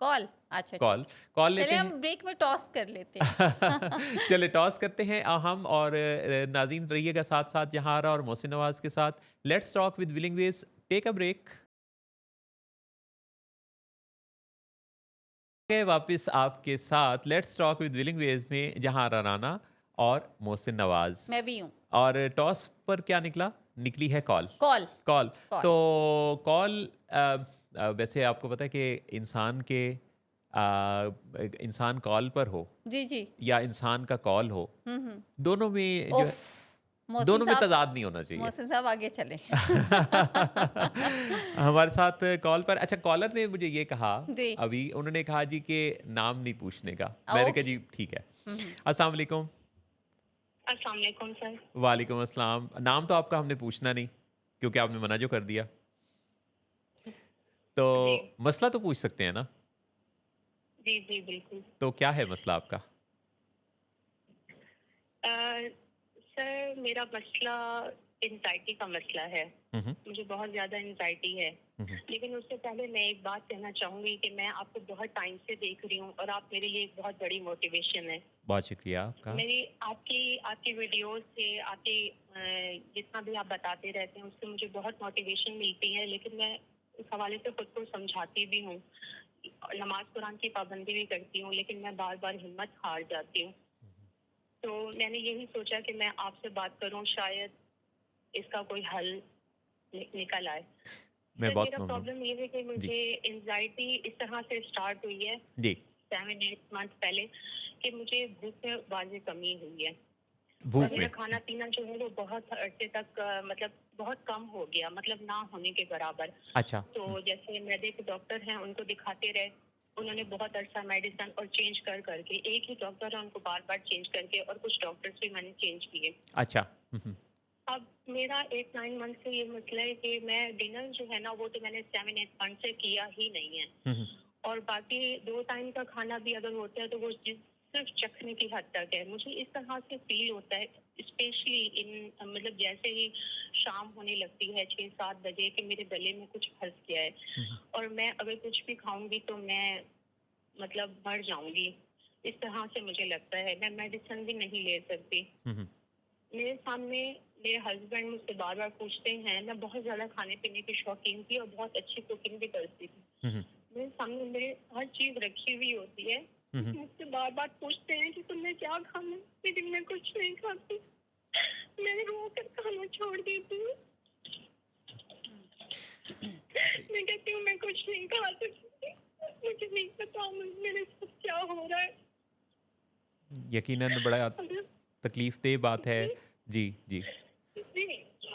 call? अच्छा, ठीक कॉल, है। कॉल चलिए लेते हम हैं। ब्रेक में टॉस कर लेते हैं। चलिए टॉस करते हैं हम और नाज़रीन रहिएगा साथ-साथ जहांरा और मोहसिन नवाज़ के साथ। Let's talk with Willing Ways, take a break. वापस आपके साथ let's talk with Willing Ways में जहांरा राना और मोहसिन नवाज़। मैं भी हूँ। और टॉस पर क्या निकला? निकली है कॉल। Call, call, call. तो कॉल वैसे आपको पता है कि इंसान कॉल पर हो जी, जी। या इंसान का कॉल हो, हुँ, हुँ। दोनों में जो है उफ़! मोहसिन दोनों में साहब तज़ाद नहीं होना चाहिए। मोहसिन साहब आगे चलें। हमारे साथ कॉल पर अच्छा कॉलर ने मुझे ये कहा जी, अभी उन्होंने कहा जी कि नाम नहीं पूछने का। मैंने कहा ओके। जी ठीक है। हुँ, हुँ। अस्सलाम वालेकुम। अस्सलाम वालेकुम सर। वालेकुम अस्सलाम। नाम तो आपका हमने पूछना नहीं क्योंकि आपने मना जो कर दिया। तो जी, मसला तो पूछ सकते हैं ना? जी, जी, बिल्कुल। तो क्या है मसला आपका? अ, सर मेरा मसला एंग्ज़ायटी का मसला है। हुँ, हुँ। मुझे बहुत ज़्यादा एंग्ज़ायटी है। हुँ, हुँ। लेकिन उससे पहले मैं एक बात कहना चाहूँगी कि मैं आपको बहुत टाइम से देख रही हूँ और आप मेरे लिए एक बहुत बड़ी मोटिवेशन है। बहुत शुक्रिया आपका। मेरी आपकी आपकी वीडियोज़ से आपकी जितना भी आप बताते रहते हैं उससे मुझे बहुत मोटिवेशन मिलती है, लेकिन मैं उस हवाले से खुद को समझाती भी हूँ। नमाज़ कुरान की पाबंदी भी करती हूँ, लेकिन मैं बार-बार हिम्मत हार जाती हूँ। तो मैंने यही सोचा कि मैं आपसे बात करूं, शायद इसका कोई हल निकल आए। मैं सर बहुत मेरा ममनून। प्रॉब्लम ये है कि जी, मुझे एंजाइटी इस तरह से स्टार्ट हुई है जी। 7-8 मंथ पहले कि मुझे भूख में वाज़ेह कमी हुई है और भूख मेरा में। खाना पीना जो है वो बहुत अरसे तक मतलब बहुत कम हो गया, मतलब ना होने के बराबर। अच्छा। तो हुँ, जैसे मैदे के डॉक्टर हैं उनको दिखाते रहे, उन्होंने बहुत अरसा मेडिसिन और चेंज कर करके, एक ही डॉक्टर है उनको बार बार चेंज करके, और कुछ डॉक्टर्स भी मैंने चेंज किए। अच्छा। हुँ, हुँ। अब मेरा 8-9 मंथ से ये मसला है कि मैं डिनर जो है ना वो तो मैंने 7-8 मंथ से किया ही नहीं है, हुँ, हुँ। और बाकी 2 टाइम का खाना भी अगर होता है तो वो सिर्फ चखने की हद तक है। मुझे इस तरह से फील होता है, स्पेशली इन मतलब जैसे ही शाम होने लगती है 6-7 बजे, कि मेरे गले में कुछ फंस गया है हुँ, हुँ। और मैं अगर कुछ भी खाऊंगी तो मैं मतलब मर जाऊंगी। इस तरह से मुझे लगता है, मैं मेडिसिन भी नहीं ले सकती। हुँ, हुँ। मेरे सामने मेरे हस्बैंड मुझसे बार बार पूछते हैं, मैं बहुत ज्यादा खाने पीने की शौकीन थी और बहुत अच्छी कुकिंग भी करती थी। हुँ, हुँ। मेरे सामने मेरे हर चीज रखी हुई होती है, हुँ, हुँ। मुझसे बार बार पूछते हैं कि तुमने क्या खाना, लेकिन मैं कुछ नहीं खाती। मैं रो कर खाना छोड़ देती हूँ। मैं कहती हूँ मैं कुछ नहीं खा सकती, मुझे नहीं पता मेरे साथ क्या हो रहा है। यकीनन बड़ा अगर तकलीफ़देह बात है। जी, जी, जी। जी,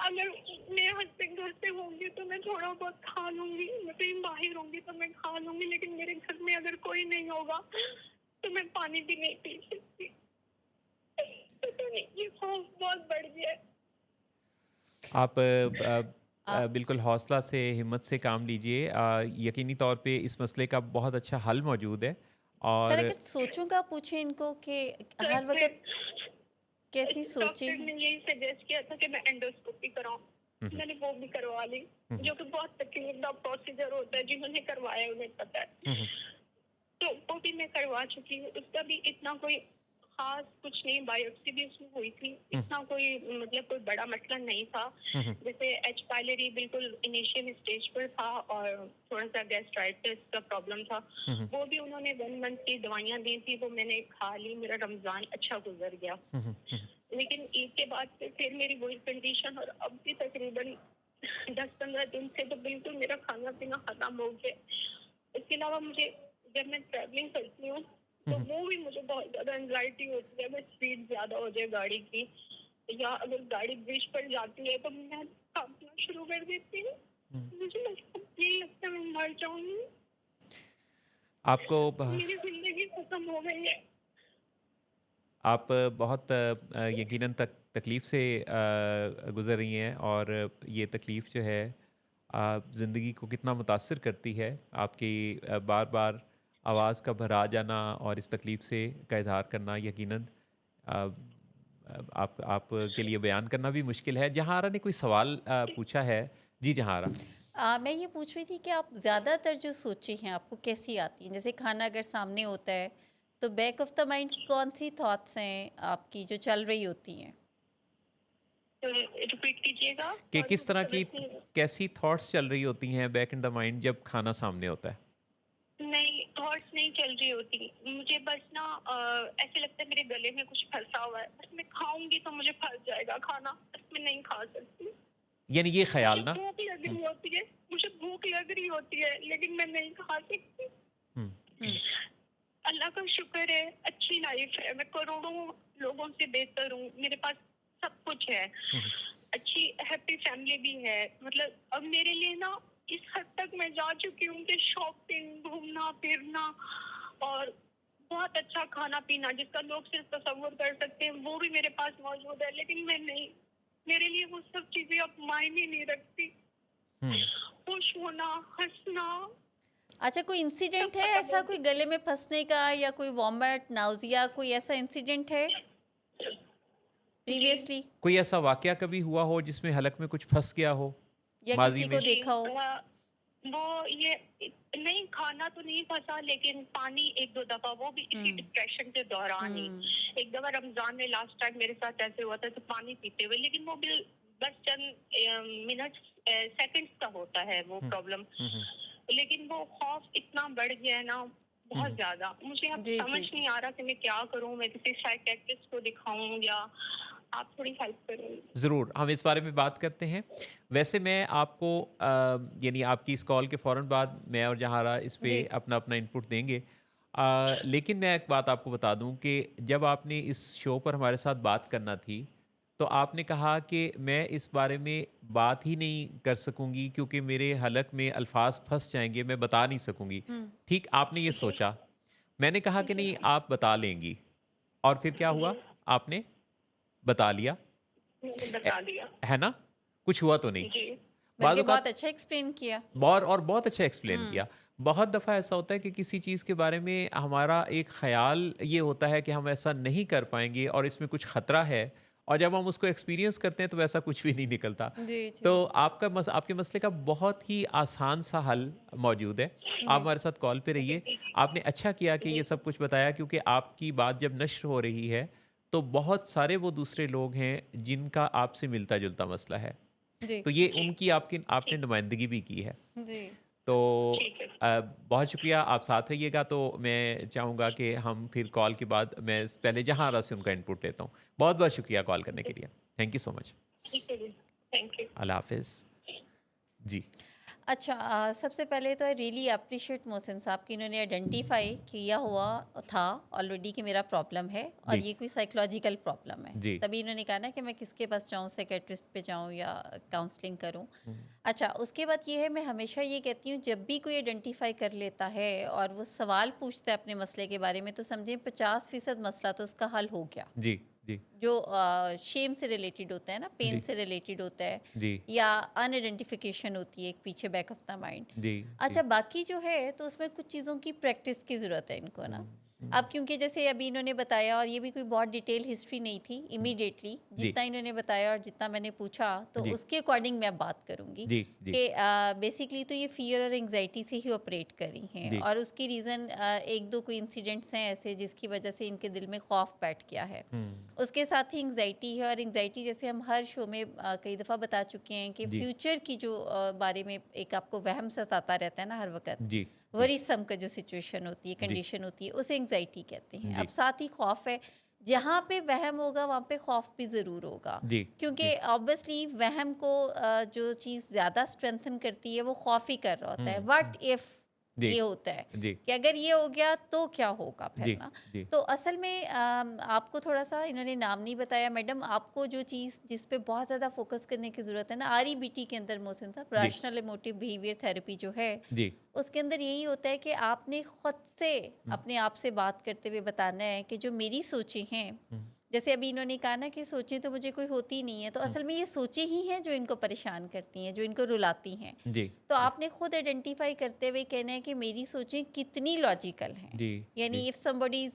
अगर मेरे हस्बैंड घर पे होंगे तो मैं थोड़ा बहुत खा लूंगी, मैं कहीं बाहर होंगी तो मैं खा लूंगी, लेकिन मेरे घर में अगर कोई नहीं होगा तो मैं पानी भी नहीं पी सकती। पता नहीं, ये खौफ बहुत बढ़ गया है। आप अ, बिल्कुल हौसला से, हिम्मत से काम लीजिए। यकीनी तौर पे इस मसले का बहुत अच्छा हल मौजूद है सर और अगर सोचूँ का पूछें इनको कि सर हर वक़्त कैसी सोचें डॉक्टर हैं? ने यही सजेस्ट किया था कि मैं एंडोस्कोपी कराऊं। हुँ, हुँ। मैंने वो भी करवा ली, हुँ, हुँ। जो कि बहुत तकलीफदा प्रोसीजर होता है, जिन्होंने करवाया उन्हें पता है। हुँ, हुँ। तो वो भी मैं करवा चुकी हूँ, उसका भी इतना कोई खास कुछ नहीं, बायोप्सी भी उसमें हुई थी, हुँ, इतना कोई मतलब कोई बड़ा मसला नहीं था। हुँ, हुँ। जैसे एच पायलरी बिल्कुल इनिशियल स्टेज पर था और थोड़ा सा गैस्ट्राइटिस का प्रॉब्लम था। हुँ, हुँ। वो भी उन्होंने 1 मंथ की दवाइयाँ दी थी, वो मैंने खा ली, मेरा रमजान अच्छा गुजर गया। हुँ, हुँ। हुँ, हुँ। लेकिन ईद के बाद से फिर मेरी वही कंडीशन, और अब भी तकरीबन 10-15 दिन से तो बिल्कुल मेरा खाना पीना खत्म हो गया। इसके अलावा मुझे जब मैं ट्रैवलिंग करती हूँ हुँ, तो हुँ। वो भी मुझे बहुत ज्यादा एंजाइटी होती है, अगर स्पीड ज्यादा हो जाए गाड़ी की, या अगर गाड़ी ब्रिज पर जाती है तो मैं कांपना शुरू कर देती हूँ। हुँ। मुझे यही लगता है मैं मर जाऊंगी, आपको ब मेरी जिंदगी खत्म हो गई है। आप बहुत यकीनन तकलीफ़ से गुज़र रही हैं और ये तकलीफ़ जो है ज़िंदगी को कितना मुतासिर करती है। आपकी बार-बार आवाज़ का भरा जाना और इस तकलीफ़ से का इज़हार करना यकीनन आप के लिए बयान करना भी मुश्किल है। जहांरा ने कोई सवाल पूछा है। जी, जहांरा। मैं ये पूछ रही थी कि आप ज़्यादातर जो सोचें हैं आपको कैसी आती हैं? जैसे खाना अगर सामने होता है तो बैक ऑफ द माइंड कौन-सी थॉट्स हैं आपकी जो चल रही होती हैं? तो रिपीट कीजिएगा, कि और किस मुझे तरह समझ की नहीं। कैसी थॉट्स चल रही होती हैं बैक इन द माइंड जब खाना सामने होता है? नहीं, थॉट्स नहीं चल रही होती। मुझे बस ना ऐसे लगता है मेरे गले में कुछ फँसा हुआ है। बस मैं खाऊँगी तो मुझे फँस जाएगा खाना, बस मैं नहीं खा सकती। यानी ये मुझे ख़्याल ना? भूख लग हुँ, रही होती है, मुझे भूख लग रही होती है, लेकिन मैं नहीं खा सकती। हुँ, हुँ, अल्लाह का शुक्र है, अच्छी लाइफ़ है, मैं करोड़ों लोगों से बेहतर हूँ। मेरे पास सब कुछ है, हम्म, अच्छी हैप्पी फैमिली भी है। मतलब अब मेरे लिए ना इस हद तक मैं जा चुकी हूँ कि शॉपिंग, घूमना फिरना और बहुत अच्छा खाना पीना जिसका लोग सिर्फ तसव्वुर कर सकते हैं वो भी मेरे पास मौजूद है, लेकिन मैं नहीं, मेरे लिए वो सब चीजें अब मायने नहीं रखती। हम्म। खुश होना, हंसना, अच्छा, कोई इंसिडेंट सब है खत्म ऐसा, हो कोई गया। गले में फंसने का या कोई वॉमिट, नाउजिया, कोई ऐसा इंसिडेंट है जी प्रीवियसली, कोई ऐसा वाकया कभी हुआ हो जिसमें हलक में कुछ फंस गया हो या माजी किसी को में? जी देखा हो? वो ये नहीं, खाना तो नहीं फंसा, लेकिन पानी एक दो दफा, वो भी इसी हम्म। डिप्रेशन के दौरान ही। हम्म। एक दफा रमजान में लास्ट टाइम मेरे साथ ऐसे हुआ था, तो पानी पीते हुए, लेकिन वो बिल बस चंद मिनट सेकंड्स का होता है वो हम्म, प्रॉब्लम। हम्म, लेकिन वो खौफ इतना बढ़ गया है ना, बहुत ज्यादा। मुझे अब जी समझ जी जी। नहीं आ रहा कि मैं क्या करूं, मैं किसी साइकियाट्रिस्ट को दिखाऊं या आप थोड़ी हेल्प करें। ज़रूर, हम इस बारे में बात करते हैं। वैसे मैं आपको यानी आपकी इस कॉल के फ़ौरन बाद मैं और जहारा इस पे जी अपना इनपुट देंगे। लेकिन मैं एक बात आपको बता दूं कि जब आपने इस शो पर हमारे साथ बात करना थी, तो आपने कहा कि मैं इस बारे में बात ही नहीं कर सकूंगी क्योंकि मेरे हलक में अल्फाज फंस जाएंगे, मैं बता नहीं सकूंगी। हम्म। ठीक आपने ये जी सोचा। मैंने कहा कि जी नहीं, आप बता लेंगी। और फिर क्या जी हुआ? आपने बता लिया। मैंने ए- बता दिया। है ना? कुछ हुआ तो नहीं। जी बाद बल्कि बहुत औक़ात अच्छा एक्सप्लेन किया। और बहुत अच्छा एक्सप्लेन हम्म। किया। बहुत दफ़ा ऐसा होता है कि किसी चीज़ के बारे में हमारा एक ख़्याल ये होता है कि हम ऐसा नहीं कर पाएँगे और इसमें कुछ ख़तरा है, और जब हम उसको एक्सपीरियंस करते हैं तो वैसा कुछ भी नहीं निकलता। जी जी तो आपके मसले का बहुत ही आसान सा हल मौजूद है। आप जी। हमारे साथ कॉल पे रहिए। आपने अच्छा किया कि जी ये सब कुछ बताया, क्योंकि आपकी बात जब नश्र हो रही है, तो बहुत सारे वो दूसरे लोग हैं जिनका आपसे मिलता-जुलता मसला है। जी तो ये जी उनकी आपकी आपने ठीक नुमाइंदगी भी की है। जी। तो ठीक है। बहुत शुक्रिया, आप साथ रहिएगा। तो मैं चाहूँगा कि हम फिर कॉल के बाद मैं पहले जहाँ से उनका इनपुट लेता हूँ। बहुत-बहुत शुक्रिया कॉल करने के लिए। Thank you so much. ठीक है जी, थैंक यू। अल्लाह हाफ़िज़। जी। अच्छा, सबसे पहले तो आई रियली अप्रिशिएट मोहसिन साहब कि इन्होंने आइडेंटिफाई किया हुआ था ऑलरेडी कि मेरा प्रॉब्लम है और जी, ये कोई साइकोलॉजिकल प्रॉब्लम है। जी। तभी इन्होंने कहा ना कि मैं किसके पास जाऊँ, साइकेट्रिस्ट पे जाऊँ या काउंसलिंग करूँ। हुँ, अच्छा, उसके बाद ये है, मैं हमेशा ये कहती हूँ जब भी कोई आइडेंटिफाई कर लेता है और वो सवाल पूछता है अपने मसले के बारे में, तो समझें 50% मसला तो उसका हल हो गया। जी, जी, जो शेम से रिलेटेड होता है ना, पेन जी, से रिलेटेड होता है, जी, या अनआइडेंटिफिकेशन होती है एक पीछे बैक ऑफ द माइंड। जी, जी। अच्छा, बाकी जो है तो उसमें कुछ चीज़ों की प्रैक्टिस की ज़रूरत है इनको हुँ, ना। हुँ, अब क्योंकि जैसे अभी इन्होंने बताया, और ये भी कोई बहुत डिटेल हिस्ट्री नहीं थी, हुँ। इमीडिएटली जी, जितना इन्होंने बताया और जितना मैंने पूछा तो जी, उसके अकॉर्डिंग मैं बात करूँगी जी, जी, कि बेसिकली तो ये फियर और एंग्जाइटी से ही ऑपरेट कर रही हैं, जी। और उसकी रीज़न एक दो कोई इंसिडेंट्स हैं ऐसे जिसकी वजह से इनके दिल में खौफ बैठ गया है। हुँ, उसके साथ ही एंग्जाइटी है, और एंग्जाइटी जैसे हम हर शो में कई दफ़ा बता चुके हैं कि जी, फ्यूचर की जो बारे में एक आपको वहम सताता रहता है ना हर वक्त, जी, जी, वरीसम का जो सिचुएशन होती है, जी, कंडीशन होती है, उसे एंग्जाइटी कहते हैं। अब जी, साथ ही खौफ है, जहाँ पे वहम होगा वहाँ पे खौफ भी ज़रूर होगा, जी, जी। क्योंकि ऑब्वियसली वहम को जो चीज़ ज़्यादा स्ट्रेंथन करती है वो खौफ ही कर रहा होता है। हुँ, हुँ। व्हाट इफ़ जी, ये होता है जी, कि अगर ये हो गया तो क्या होगा फिर जी, ना। जी, तो असल में आपको थोड़ा सा इन्होंने नाम नहीं बताया मैडम, आपको जो चीज़ जिस पे बहुत ज़्यादा फोकस करने की ज़रूरत है ना, आरईबीटी के अंदर मोहसिन साहब, जी, रैशनल इमोटिव बिहेवियर थेरेपी जो है, जी। उसके अंदर यही होता है कि आपने खुद से हुँ, अपने आप से बात करते हुए बताना है कि जो मेरी सोचें हैं, हुँ, जैसे अभी इन्होंने कहा ना कि सोचें तो मुझे कोई होती नहीं है, तो हुँ। असल में ये सोचें ही हैं जो इनको परेशान करती हैं, जो इनको रुलाती हैं। जी, तो जी, आपने खुद आइडेंटिफाई करते हुए कहना है कि मेरी सोचें कितनी लॉजिकल हैं। जी, जी, यानी इफ़ समबडी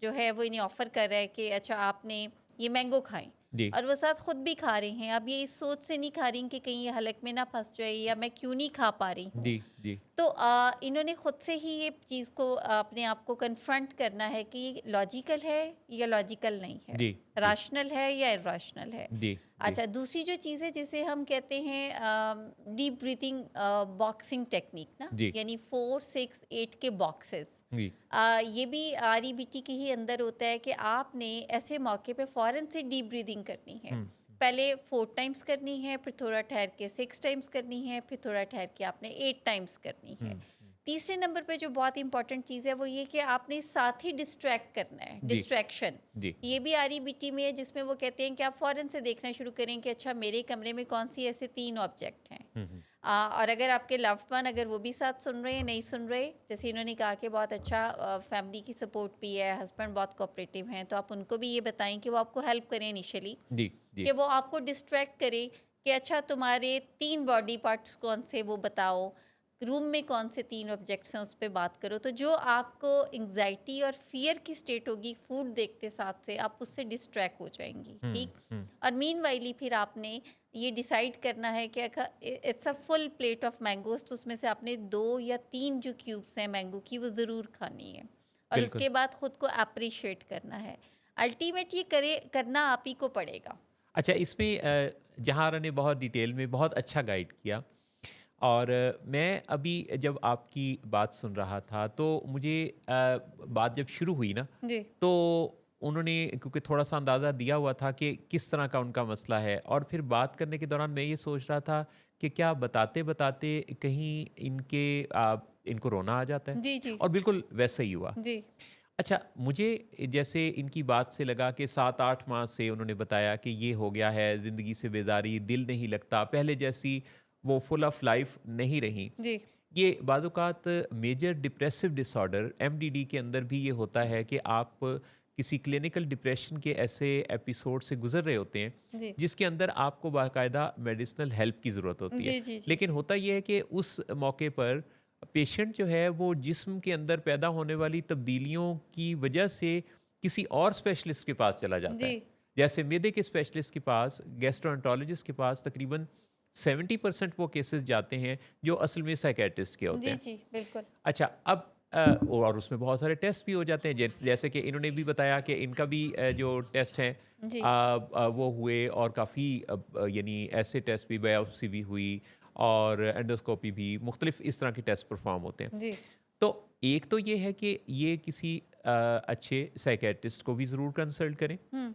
जो है वो इन्हें ऑफ़र कर रहा है कि अच्छा आपने ये मैंगो खाएं, जी, और वो साथ खुद भी खा रही हैं, अब ये इस सोच से नहीं खा रही कि कहीं ये हलक में ना फंस जाए या मैं क्यों नहीं खा पा रही हूँ। जी, जी, तो इन्होंने खुद से ही ये चीज़ को अपने आप को कन्फ्रंट करना है कि ये लॉजिकल है या लॉजिकल नहीं है, जी, जी, राशनल है या इर्राशनल है। जी, जी, अच्छा, दूसरी जो चीज़ है जिसे हम कहते हैं डीप ब्रीथिंग बॉक्सिंग टेक्निक ना, जी, यानी 4 6 8 के बॉक्सेस, जी, ये भी आरईबीटी के ही अंदर होता है कि आपने ऐसे मौके पे फ़ौरन से डीप ब्रीदिंग करनी है। हुँ, पहले 4 टाइम्स करनी है, फिर थोड़ा ठहर के 6 टाइम्स करनी है, फिर थोड़ा ठहर के आपने 8 टाइम्स करनी है। हुँ, तीसरे नंबर पे जो बहुत इंपॉर्टेंट चीज़ है वो ये कि आपने साथ ही डिस्ट्रैक्ट करना है, जी। डिस्ट्रैक्शन। जी। ये भी आरईबीटी में है जिसमें वो कहते हैं कि आप फ़ौरन से देखना शुरू करें कि अच्छा मेरे कमरे में कौन सी ऐसे 3 ऑब्जेक्ट हैं। हुँ। और अगर आपके लव्ड वन अगर वो भी साथ सुन रहे हैं, नहीं सुन रहे, जैसे इन्होंने कहा कि बहुत अच्छा फैमिली की सपोर्ट भी है, हस्बैंड बहुत कोऑपरेटिव हैं, तो आप उनको भी ये बताएं कि वो आपको हेल्प करें इनिशियली, जी, जी। कि वो आपको डिस्ट्रैक्ट करें कि अच्छा तुम्हारे 3 बॉडी पार्ट्स कौन से वो बताओ, रूम में कौन से 3 ऑब्जेक्ट्स हैं उस पे बात करो। तो जो आपको एंग्जायटी और फ़ियर की स्टेट होगी फूड देखते साथ से, आप उससे डिस्ट्रैक्ट हो जाएँगी, हुँ, ठीक? हुँ। और मीनवाइल ही फिर आपने ये डिसाइड करना है कि it's a full plate of mangoes, तो उसमें से आपने 2 या 3 जो क्यूब्स हैं मैंगो की वो ज़रूर खानी है। और बिल्कुल। उसके बाद खुद को एप्रिशिएट करना है। अल्टीमेट ये करना आप ही को पड़ेगा। अच्छा, इसमें जहाँ ने बहुत डिटेल में बहुत अच्छा गाइड किया। और मैं अभी जब आपकी बात सुन रहा था तो मुझे बात जब शुरू हुई ना, जी, तो उन्होंने क्योंकि थोड़ा-सा अंदाज़ा दिया हुआ था कि किस तरह का उनका मसला है, और फिर बात करने के दौरान मैं ये सोच रहा था कि क्या बताते-बताते कहीं इनको रोना आ जाता है? जी, जी, और बिल्कुल वैसा ही हुआ। जी, अच्छा, मुझे जैसे इनकी बात से लगा कि 7-8 माह से उन्होंने बताया कि ये हो गया है, ज़िंदगी से बेज़ारी, दिल नहीं लगता, पहले जैसी वो फुल ऑफ लाइफ़ नहीं रहीं। जी, ये बाज़-औक़ात मेजर डिप्रेसिव डिसऑर्डर एमडीडी के अंदर भी ये होता है कि आप किसी क्लिनिकल डिप्रेशन के ऐसे एपिसोड से गुज़र रहे होते हैं, जी, जिसके अंदर आपको बाकायदा मेडिसिनल हेल्प की ज़रूरत होती है। जी, जी, जी, लेकिन होता ये है कि उस मौके पर पेशेंट जो है वो जिस्म के अंदर पैदा होने वाली तब्दीलियों की वजह से किसी और स्पेशलिस्ट के पास चला जाता जी, है। जैसे मैदे के स्पेशलिस्ट के पास, गैस्ट्रोएंटरोलॉजिस्ट के पास तकरीबन 70% वो केसेस जाते हैं जो असल में साइकियाट्रिस्ट के होते जी, हैं। जी, बिल्कुल। अच्छा, अब और उसमें बहुत सारे टेस्ट भी हो जाते हैं, जैसे कि इन्होंने भी बताया कि इनका भी जो टेस्ट हैं जी, वो हुए, और काफ़ी यानी ऐसे टेस्ट भी, बायोप्सी भी हुई, और एंडोस्कोपी भी, मुख्तलिफ इस तरह के टेस्ट परफॉर्म होते हैं। जी, तो एक तो ये है कि ये किसी अच्छे साइकियाट्रिस्ट को भी ज़रूर कंसल्ट करें, हुँ,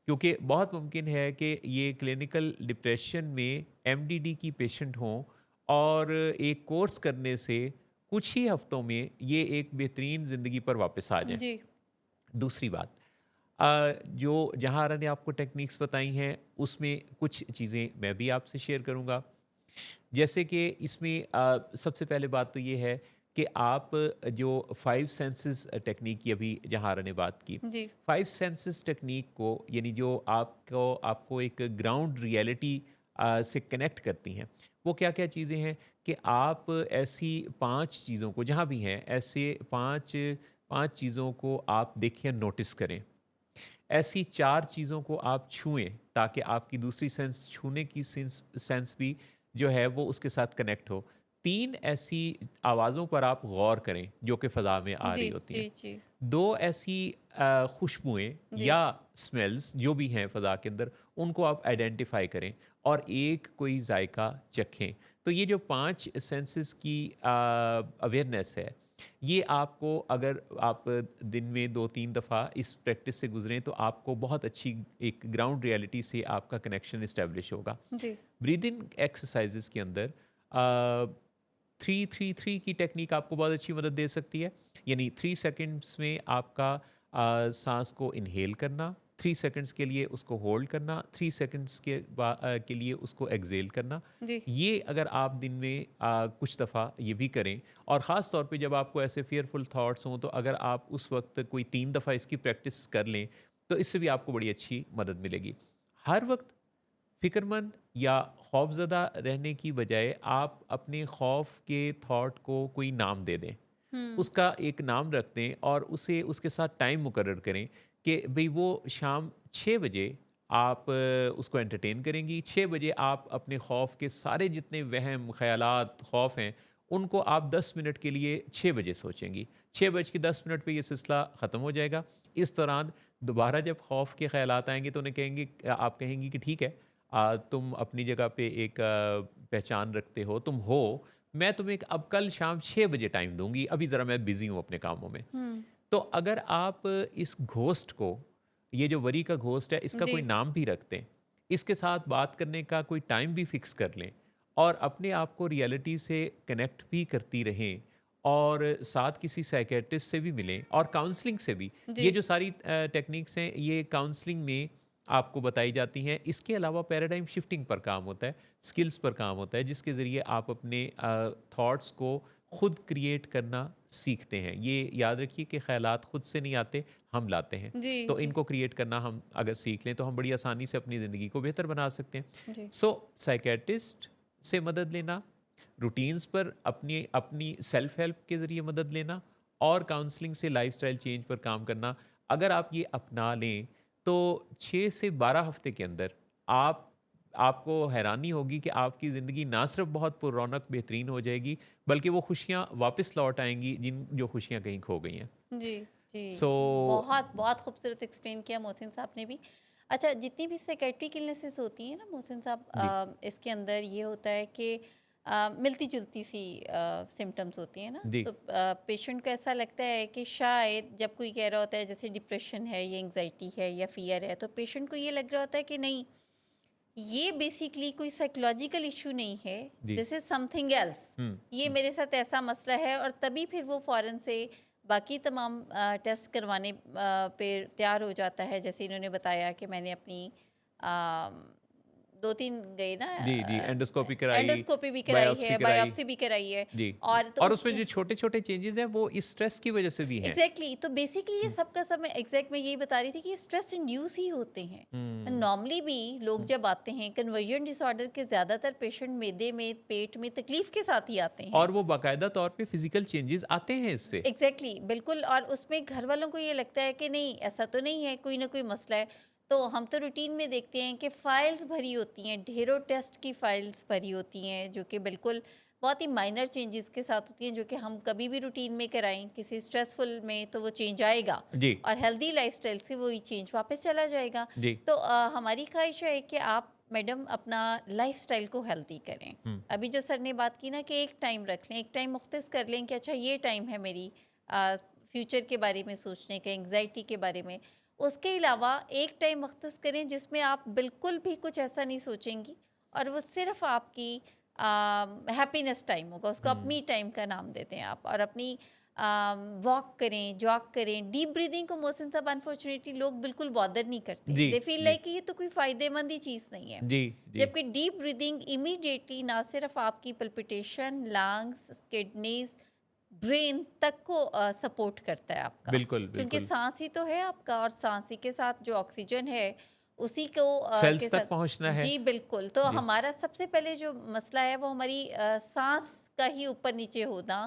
क्योंकि बहुत मुमकिन है कि ये क्लिनिकल डिप्रेशन में एमडीडी की पेशेंट हों, और एक कोर्स करने से कुछ ही हफ्तों में ये एक बेहतरीन ज़िंदगी पर वापस आ जाएं। जी, दूसरी बात, जो जहाँ ने आपको टेक्निक्स बताई हैं उसमें कुछ चीज़ें मैं भी आपसे शेयर करूँगा। जैसे कि इसमें सबसे पहले बात तो ये है कि आप जो 5 सेंसेस टेक्निक की अभी जहाँ ने बात की, जी, 5 सेंसेस टेक्निक को, यानी जो आपको आपको एक ग्राउंड रियलिटी से कनेक्ट करती हैं, वो क्या-क्या चीज़ें हैं कि आप ऐसी 5 चीज़ों को, जहाँ भी हैं ऐसे 5 चीज़ों को आप देखें, नोटिस करें। ऐसी 4 चीज़ों को आप छुएँ, ताकि आपकी दूसरी सेंस, छूने की सेंस भी जो है वो उसके साथ कनेक्ट हो। 3 ऐसी आवाज़ों पर आप गौर करें जो कि फ़ज़ा में आ जी, रही होती हैं। जी, जी, 2 ऐसी खुशबुएँ जी, या स्मेल्स जो भी हैं फ़ज़ा के अंदर, उनको आप आइडेंटिफ़ाई करें, और एक कोई जायका चखें। तो ये जो 5 सेंसेस की अवेयरनेस है, ये आपको, अगर आप दिन में 2-3 दफ़ा इस प्रैक्टिस से गुज़रें, तो आपको बहुत अच्छी एक ग्राउंड रियलिटी से आपका कनेक्शन इस्टेब्लिश होगा। जी, ब्रीदिंग एक्सरसाइजेज़ के अंदर 3-3-3 की टेक्नीक आपको बहुत अच्छी मदद दे सकती है। यानी 3 सेकंड्स में आपका साँस को इन्हेल करना, 3 सेकंड्स के लिए उसको होल्ड करना, 3 सेकंड्स के लिए उसको एक्सहेल करना। जी, ये अगर आप दिन में कुछ दफ़ा ये भी करें, और ख़ास तौर पे जब आपको ऐसे फ़ियरफुल थॉट्स हों, तो अगर आप उस वक़्त कोई 3 दफ़ा इसकी प्रैक्टिस कर लें, तो इससे भी आपको बड़ी अच्छी मदद मिलेगी। हर वक़्त फ़िक्रमंद या खौफ़ज़दा रहने की बजाय आप अपने खौफ़ के थॉट को कोई नाम दे दें। हुँ, उसका एक नाम रख दें, और उसे उसके साथ टाइम मुकर्रर करें कि भई वो शाम 6 बजे आप उसको एंटरटेन करेंगी। 6 बजे आप अपने खौफ़ के सारे जितने वहम, ख़यालात, खौफ़ हैं, उनको आप 10 मिनट के लिए 6 बजे सोचेंगी। 6 बज के 10 मिनट पे ये सिलसिला ख़त्म हो जाएगा। इस दौरान दोबारा जब खौफ़ के ख़यालात आएँगे, तो उन्हें कहेंगे, आप कहेंगी कि ठीक है, तुम अपनी जगह पे एक पहचान रखते हो, तुम हो, मैं तुम्हें अब कल शाम 6 बजे टाइम दूँगी, अभी ज़रा मैं बिज़ी हूँ अपने कामों में। हुँ, तो अगर आप इस घोस्ट को, ये जो वरी का घोस्ट है, इसका जी, कोई नाम भी रख दें, इसके साथ बात करने का कोई टाइम भी फिक्स कर लें, और अपने आप को रियलिटी से कनेक्ट भी करती रहें, और साथ किसी साइकेट्रिस्ट से भी मिलें और काउंसलिंग से भी। जी। ये जो सारी टेक्निक्स हैं ये काउंसलिंग में आपको बताई जाती हैं। इसके अलावा पैराडाइम शिफ्टिंग पर काम होता है, स्किल्स पर काम होता है, जिसके ज़रिए आप अपने थॉट्स को खुद क्रिएट करना सीखते हैं। ये याद रखिए कि ख़यालात खुद से नहीं आते, हम लाते हैं। जी, तो जी, इनको क्रिएट करना हम अगर सीख लें तो हम बड़ी आसानी से अपनी ज़िंदगी को बेहतर बना सकते हैं। जी। सो साइकेट्रिस्ट से मदद लेना, रूटीन्स पर अपनी अपनी सेल्फ हेल्प के ज़रिए मदद लेना और काउंसलिंग से लाइफस्टाइल चेंज पर काम करना, अगर आप ये अपना लें तो 6 से 12 हफ्ते के अंदर आपको हैरानी होगी कि आपकी ज़िंदगी ना सिर्फ बहुत पुरौनक बेहतरीन हो जाएगी, बल्कि वो खुशियाँ वापस लौट आएंगी जो खुशियाँ कहीं खो गई हैं। जी, जी। सो बहुत, बहुत खूबसूरत एक्सप्लेन किया मोहसिन साहब ने भी। अच्छा, जितनी भी साइकियाट्रिक इलनेसेस होती हैं ना मोहसिन साहब, जी इसके अंदर ये होता है कि मिलती-जुलती सी सिम्पटम्स होती हैं ना, जी तो पेशेंट को ऐसा लगता है कि शायद जब कोई कह रहा होता है जैसे डिप्रेशन है या एंग्जायटी है या फ़ियर है, तो पेशेंट को ये लग रहा होता है कि नहीं, ये बेसिकली कोई साइकोलॉजिकल इशू नहीं है, जी दिस इज़ समथिंग एल्स। ये हम्म। मेरे साथ ऐसा मसला है, और तभी फिर वो फ़ौरन से बाकी तमाम टेस्ट करवाने पे तैयार हो जाता है। जैसे इन्होंने बताया कि मैंने अपनी 2-3 गए ना, जी जी एंडोस्कोपी कराई, एंडोस्कोपी भी कराई बायोप्सी है, कराई। बायोप्सी भी कराई है, जी और तो और उसमें उसमें जो छोटे छोटे चेंजेस हैं वो इस स्ट्रेस की वजह से भी हैं। एग्जैक्टली तो बेसिकली ये हम्म सब का सब मैं एग्जैक्ट मैं यही बता रही थी कि ये स्ट्रेस इंड्यूस ही होते हैं। हम्म नॉर्मली भी लोग हम्म। जब आते हैं कन्वर्जन डिसऑर्डर के, ज़्यादातर पेशेंट मैदे में, पेट में तकलीफ के साथ ही आते हैं। और वो बाकायदा तौर पे फिजिकल चेंजेस आते हैं इससे। एग्जैक्टली बिल्कुल, और उसमें घर वालों को ये लगता है कि नहीं, ऐसा तो नहीं है, कोई ना कोई मसला है। तो हम तो रूटीन में देखते हैं कि फाइल्स भरी होती हैं, ढेरों टेस्ट की फाइल्स भरी होती हैं, जो कि बिल्कुल बहुत ही माइनर चेंजेस के साथ होती हैं, जो कि हम कभी भी रूटीन में कराएं किसी स्ट्रेसफुल में तो वो चेंज आएगा, जी और हेल्दी लाइफस्टाइल से वही चेंज वापस चला जाएगा। जी तो हमारी ख्वाहिश है कि आप मैडम अपना लाइफस्टाइल को हेल्दी करें। हम्म अभी जो सर ने बात की ना कि एक टाइम रख लें, एक टाइम मुख्तस कर लें कि अच्छा ये टाइम है मेरी फ्यूचर के बारे में सोचने का, एंग्जाइटी के बारे में। उसके अलावा एक टाइम मुख्तस करें जिसमें आप बिल्कुल भी कुछ ऐसा नहीं सोचेंगी, और वो सिर्फ आपकी हैप्पीनेस टाइम होगा, उसको हम्म अपनी टाइम का नाम देते हैं आप। और अपनी वॉक करें, जॉग करें, डीप ब्रीदिंग को मोहसिन साहब अनफॉर्चुनेटली लोग बिल्कुल बॉदर नहीं करते, जी दे फील जी लाइक कि ये तो कोई फ़ायदेमंद ही चीज़ नहीं है। जी जी जबकि डीप ब्रीदिंग इमीडिएटली ना सिर्फ आपकी पल्पिटेशन, लंग्स, किडनीज, ब्रेन तक को सपोर्ट करता है आपका, बिल्कुल क्योंकि बिल्कुल सांस ही तो है आपका, और सांस ही के साथ जो ऑक्सीजन है उसी को के सेल्स तक साथ। पहुंचना है। जी बिल्कुल, तो जी हमारा सबसे पहले जो मसला है वो हमारी सांस का ही ऊपर नीचे होना।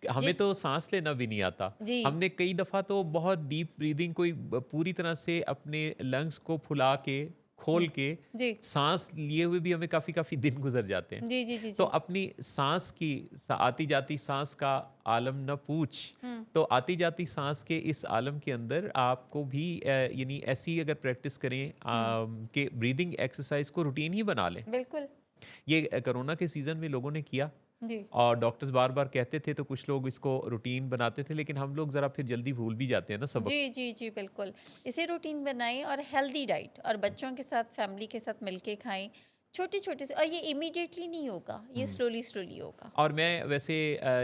हमें जिस तो सांस लेना भी नहीं आता। जी हमने कई दफ़ा तो बहुत डीप ब्रीदिंग कोई पूरी तरह से अपने लंग्स को फुला के खोल के जी सांस लिए हुए भी हमें काफ़ी काफ़ी दिन गुजर जाते हैं। जी जी जी तो जी। अपनी सांस की आती जाती सांस का आलम न पूछ। हम्म, तो आती जाती सांस के इस आलम के अंदर आपको भी यानी ऐसी अगर प्रैक्टिस करें हम्म, कि ब्रीदिंग एक्सरसाइज को रूटीन ही बना लें। बिल्कुल। ये कोरोना के सीज़न में लोगों ने किया जी और डॉक्टर्स बार बार कहते थे तो कुछ लोग इसको रूटीन बनाते थे, लेकिन हम लोग ज़रा फिर जल्दी भूल भी जाते हैं ना सबक। जी जी जी बिल्कुल, इसे रूटीन बनाएं, और हेल्दी डाइट, और बच्चों के साथ, फैमिली के साथ मिलके खाएं, छोटे छोटे से। और ये इमीडिएटली नहीं होगा, ये हम्म। स्लोली स्लोली होगा। और मैं वैसे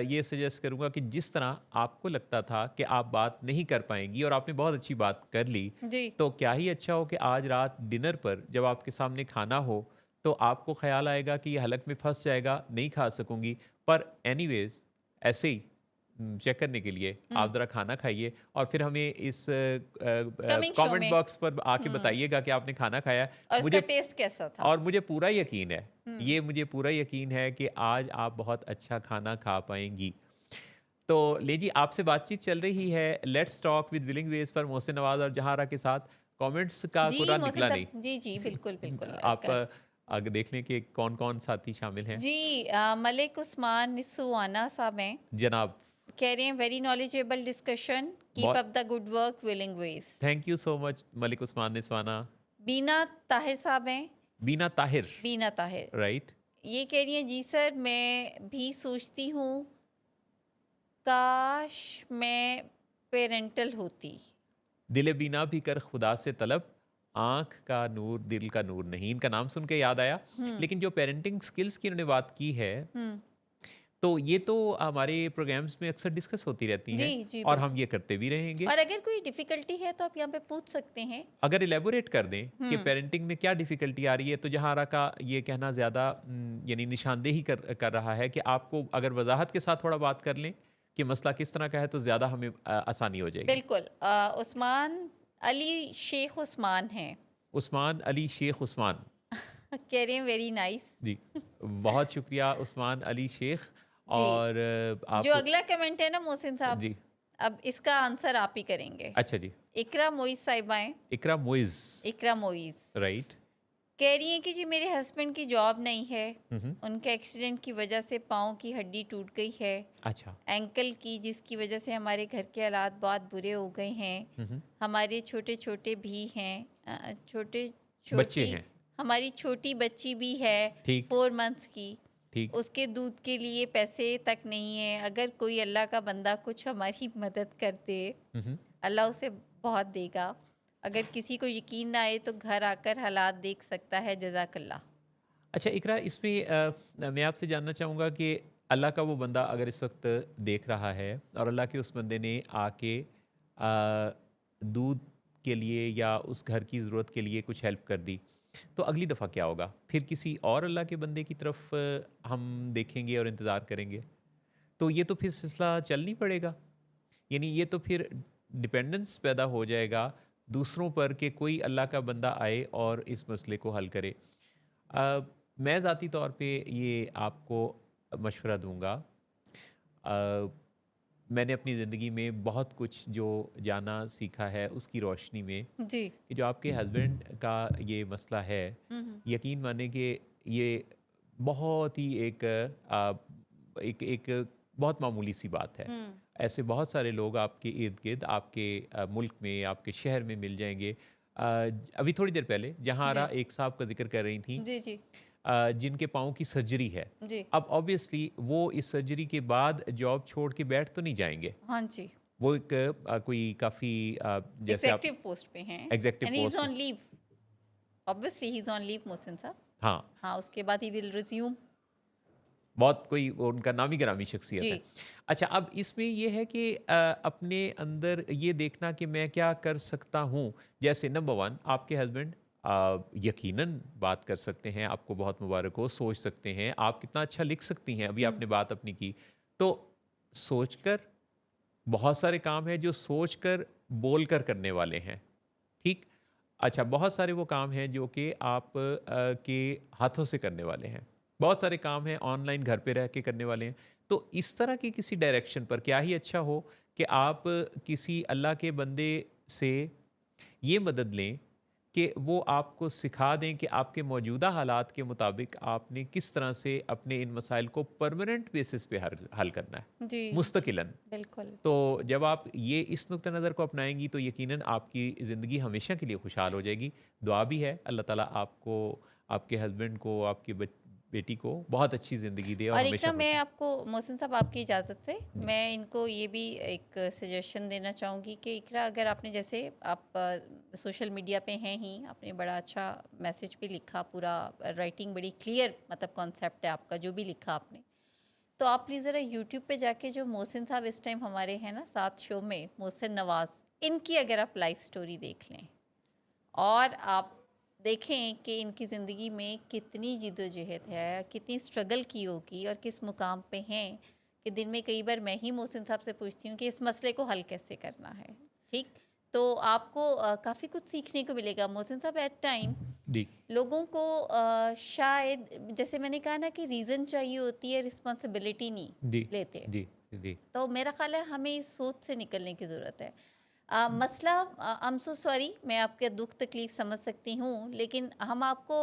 ये सजेस्ट करूंगा कि जिस तरह आपको लगता था कि आप बात नहीं कर पाएंगी और आपने बहुत अच्छी बात कर ली, जी तो क्या ही अच्छा हो कि आज रात डिनर पर जब आपके सामने खाना हो तो आपको ख्याल आएगा कि ये हलक में फंस जाएगा, नहीं खा सकूंगी, पर एनीवेज ऐसे ही चेक करने के लिए हम्म, आप ज़रा खाना खाइए और फिर हमें इस कमिंग शो कमेंट में। बॉक्स पर आके हम्म, बताइएगा कि आपने खाना खाया। और इसका मुझे टेस्ट कैसा था। और मुझे पूरा यकीन है, हम्म, ये मुझे पूरा यकीन है कि आज आप बहुत अच्छा खाना खा पाएंगी। तो ले जी, आपसे बातचीत चल रही है let's talk with Willing Ways पर मोहसिन नवाज और जहारा के साथ। कमेंट्स का जी पूरा मोहसिन निकला नहीं। साहब, जी जी बिल्कुल बिल्कुल। आप आगे देख लें कि कौन कौन साथी शामिल हैं। जी मलिक उस्मान निस्सुआना साहब हैं, जनाब, कह रहे हैं वेरी नॉलेजेबल डिस्कशन, कीप बहुत up the good work, Willing Ways. Thank you so much Malik Usman Niswana. Beena Tahir साहब हैं, बीना ताहिर, बीना ताहिर, राइट। ये कह रही हैं जी सर, मैं भी सोचती हूँ काश मैं पेरेंटल होती। दिल बीना भी कर खुदा से तलब, आंख का नूर दिल का नूर नहीं। इनका नाम सुन के याद आया, हम्म लेकिन जो पेरेंटिंग स्किल्स की इन्होंने बात की है, हम्म तो ये तो हमारे प्रोग्राम्स में अक्सर डिस्कस होती रहती हैं जी जी और हम बिल्कुल। ये करते भी रहेंगे। और अगर कोई डिफिकल्टी है तो आप यहाँ पे पूछ सकते हैं। अगर इलेबोरेट कर दें कि हम्म। पेरेंटिंग में क्या डिफ़िकल्टी आ रही है, तो जहाँ का ये कहना ज़्यादा यानी निशानदेही कर रहा है कि आपको अगर वज़ाहत के साथ थोड़ा बात कर लें कि मसला किस तरह का है, तो ज़्यादा हमें आसानी हो जाएगी। बिल्कुल उस्मान अली शेख उस्मान हैं। उस्मान अली शेख उस्मान। कह रहे हैं वेरी नाइस। जी, बहुत शुक्रिया उस्मान अली शेख। जी। और जो आप अगला कमेंट है ना मोहसिन साहब, जी, अब इसका आंसर आप ही करेंगे। अच्छा जी। इकरा मोइज साहिबा हैं। इकरा मुइज़, इकरा मोइज राइट। कह रही हैं कि जी मेरे हस्बैंड की जॉब नहीं है। हुँ, हुँ। उनके एक्सीडेंट की वजह से पाँव की हड्डी टूट गई है, अच्छा। एंकल की, जिसकी वजह से हमारे घर के हालात बहुत बुरे हो गए हैं। हुँ, हुँ। हमारे छोटे छोटे भी हैं, छोटे बच्चे छोटी, हैं, हमारी छोटी बच्ची भी है ठीक, 4 मंथ्स की। ठीक। उसके दूध के लिए पैसे तक नहीं है। अगर कोई अल्लाह का बंदा कुछ हमारी मदद कर दे, हुँ, हुँ। अल्लाह उसे बहुत देगा। अगर किसी को यकीन ना आए तो घर आकर हालात देख सकता है। जज़ाकल्लाह। अच्छा इकरा, इसमें मैं आपसे जानना चाहूँगा कि अल्लाह का वो बंदा अगर इस वक्त देख रहा है और अल्लाह के उस बंदे ने आके दूध के लिए या उस घर की ज़रूरत के लिए कुछ हेल्प कर दी, तो अगली दफ़ा क्या होगा? फिर किसी और अल्लाह के बंदे की तरफ हम देखेंगे और इंतज़ार करेंगे। तो ये तो फिर सिलसिला चल नहीं पड़ेगा। यानी ये तो फिर डिपेंडेंस पैदा हो जाएगा दूसरों पर कि कोई अल्लाह का बंदा आए और इस मसले को हल करे। अ, मैं ज़ाती तौर पे ये आपको मशवरा दूँगा। अ, मैंने अपनी ज़िंदगी में बहुत कुछ जो जाना सीखा है उसकी रोशनी में, जी। कि जो आपके हस्बैंड का ये मसला है, हम्म। यकीन माने कि ये बहुत ही एक बहुत मामूली सी बात है। हम्म। ऐसे बहुत सारे लोग आपके इर्द-गिर्द, आपके मुल्क में, आपके शहर में मिल जाएँगे। अभी थोड़ी देर पहले जहारा जी एक साहब का ज़िक्र कर रही थीं, जी जी जिनके पाँव की सर्जरी है। जी। अब ऑब्वियसली वो इस सर्जरी के बाद जॉब छोड़ के बैठ तो नहीं जाएँगे। हाँ जी। वो एक कोई काफ़ी जैसे आप एग्जेक्टिव पोस्ट पे हैं। Executive and he is post. On leave. Obviously he is on leave Mohsin साहब। हाँ, हाँ, उसके बाद ही विल रिज्यूम। बहुत कोई वो उनका नामी गिरामी शख्सियत जी है। अच्छा, अब इसमें ये है कि अपने अंदर ये देखना कि मैं क्या कर सकता हूँ। जैसे नंबर 1, आपके हस्बैंड यकीनन बात कर सकते हैं, आपको बहुत मुबारक हो, सोच सकते हैं, आप कितना अच्छा लिख सकती हैं, अभी हम्म। आपने बात अपनी की। तो सोचकर बहुत सारे काम हैं जो सोचकर, बोलकर करने वाले हैं, ठीक? अच्छा, बहुत सारे वो काम हैं जो कि आप के हाथों से करने वाले हैं। बहुत सारे काम हैं ऑनलाइन घर पे रह के करने वाले हैं। तो इस तरह की किसी डायरेक्शन पर क्या ही अच्छा हो कि आप किसी अल्लाह के बंदे से ये मदद लें कि वो आपको सिखा दें कि आपके मौजूदा हालात के मुताबिक आपने किस तरह से अपने इन मसाइल को परमानेंट बेसिस पे हल हल करना है, जी जी मुस्तकिलन। बिल्कुल। तो जब आप ये इस नुक्ता नज़र को अपनाएंगी तो यकीनन आपकी ज़िंदगी हमेशा के लिए खुशहाल हो जाएगी। दुआ भी है अल्लाह ताला आपको, आपके हस्बैंड को, आपकी बेटी को बहुत अच्छी ज़िंदगी दे और और हमेशा इकरा, खुश मैं रहें। आपको मोहसिन साहब आपकी इजाज़त से जी, मैं इनको ये भी एक सजेशन देना चाहूँगी कि इकरा, अगर आपने जैसे आप सोशल मीडिया पे हैं ही, आपने बड़ा अच्छा मैसेज भी लिखा, पूरा राइटिंग बड़ी क्लियर, मतलब कॉन्सेप्ट है आपका जो भी लिखा आपने। तो आप प्लीज़ ज़रा यूट्यूब पे जाके, जो मोहसिन साहब इस टाइम हमारे हैं ना साथ शो में, मोहसिन नवाज़, इनकी अगर आप लाइफ स्टोरी देख लें और आप देखें कि इनकी ज़िंदगी में कितनी जिद्दोजहद है, कितनी स्ट्रगल की होगी और किस मुकाम पे हैं, कि दिन में कई बार मैं ही मोहसिन साहब से पूछती हूँ कि इस मसले को हल कैसे करना है। ठीक? तो आपको काफ़ी कुछ सीखने को मिलेगा मोहसिन साहब। एट टाइम जी, लोगों को शायद, जैसे मैंने कहा ना, कि रीज़न चाहिए होती है, रिस्पॉन्सिबिलिटी नहीं जी, लेते। जी, जी, तो मेरा ख़्याल है हमें इस सोच से निकलने की ज़रूरत है। मसला, आई एम सो सॉरी, मैं आपके दुख तकलीफ़ समझ सकती हूँ, लेकिन हम आपको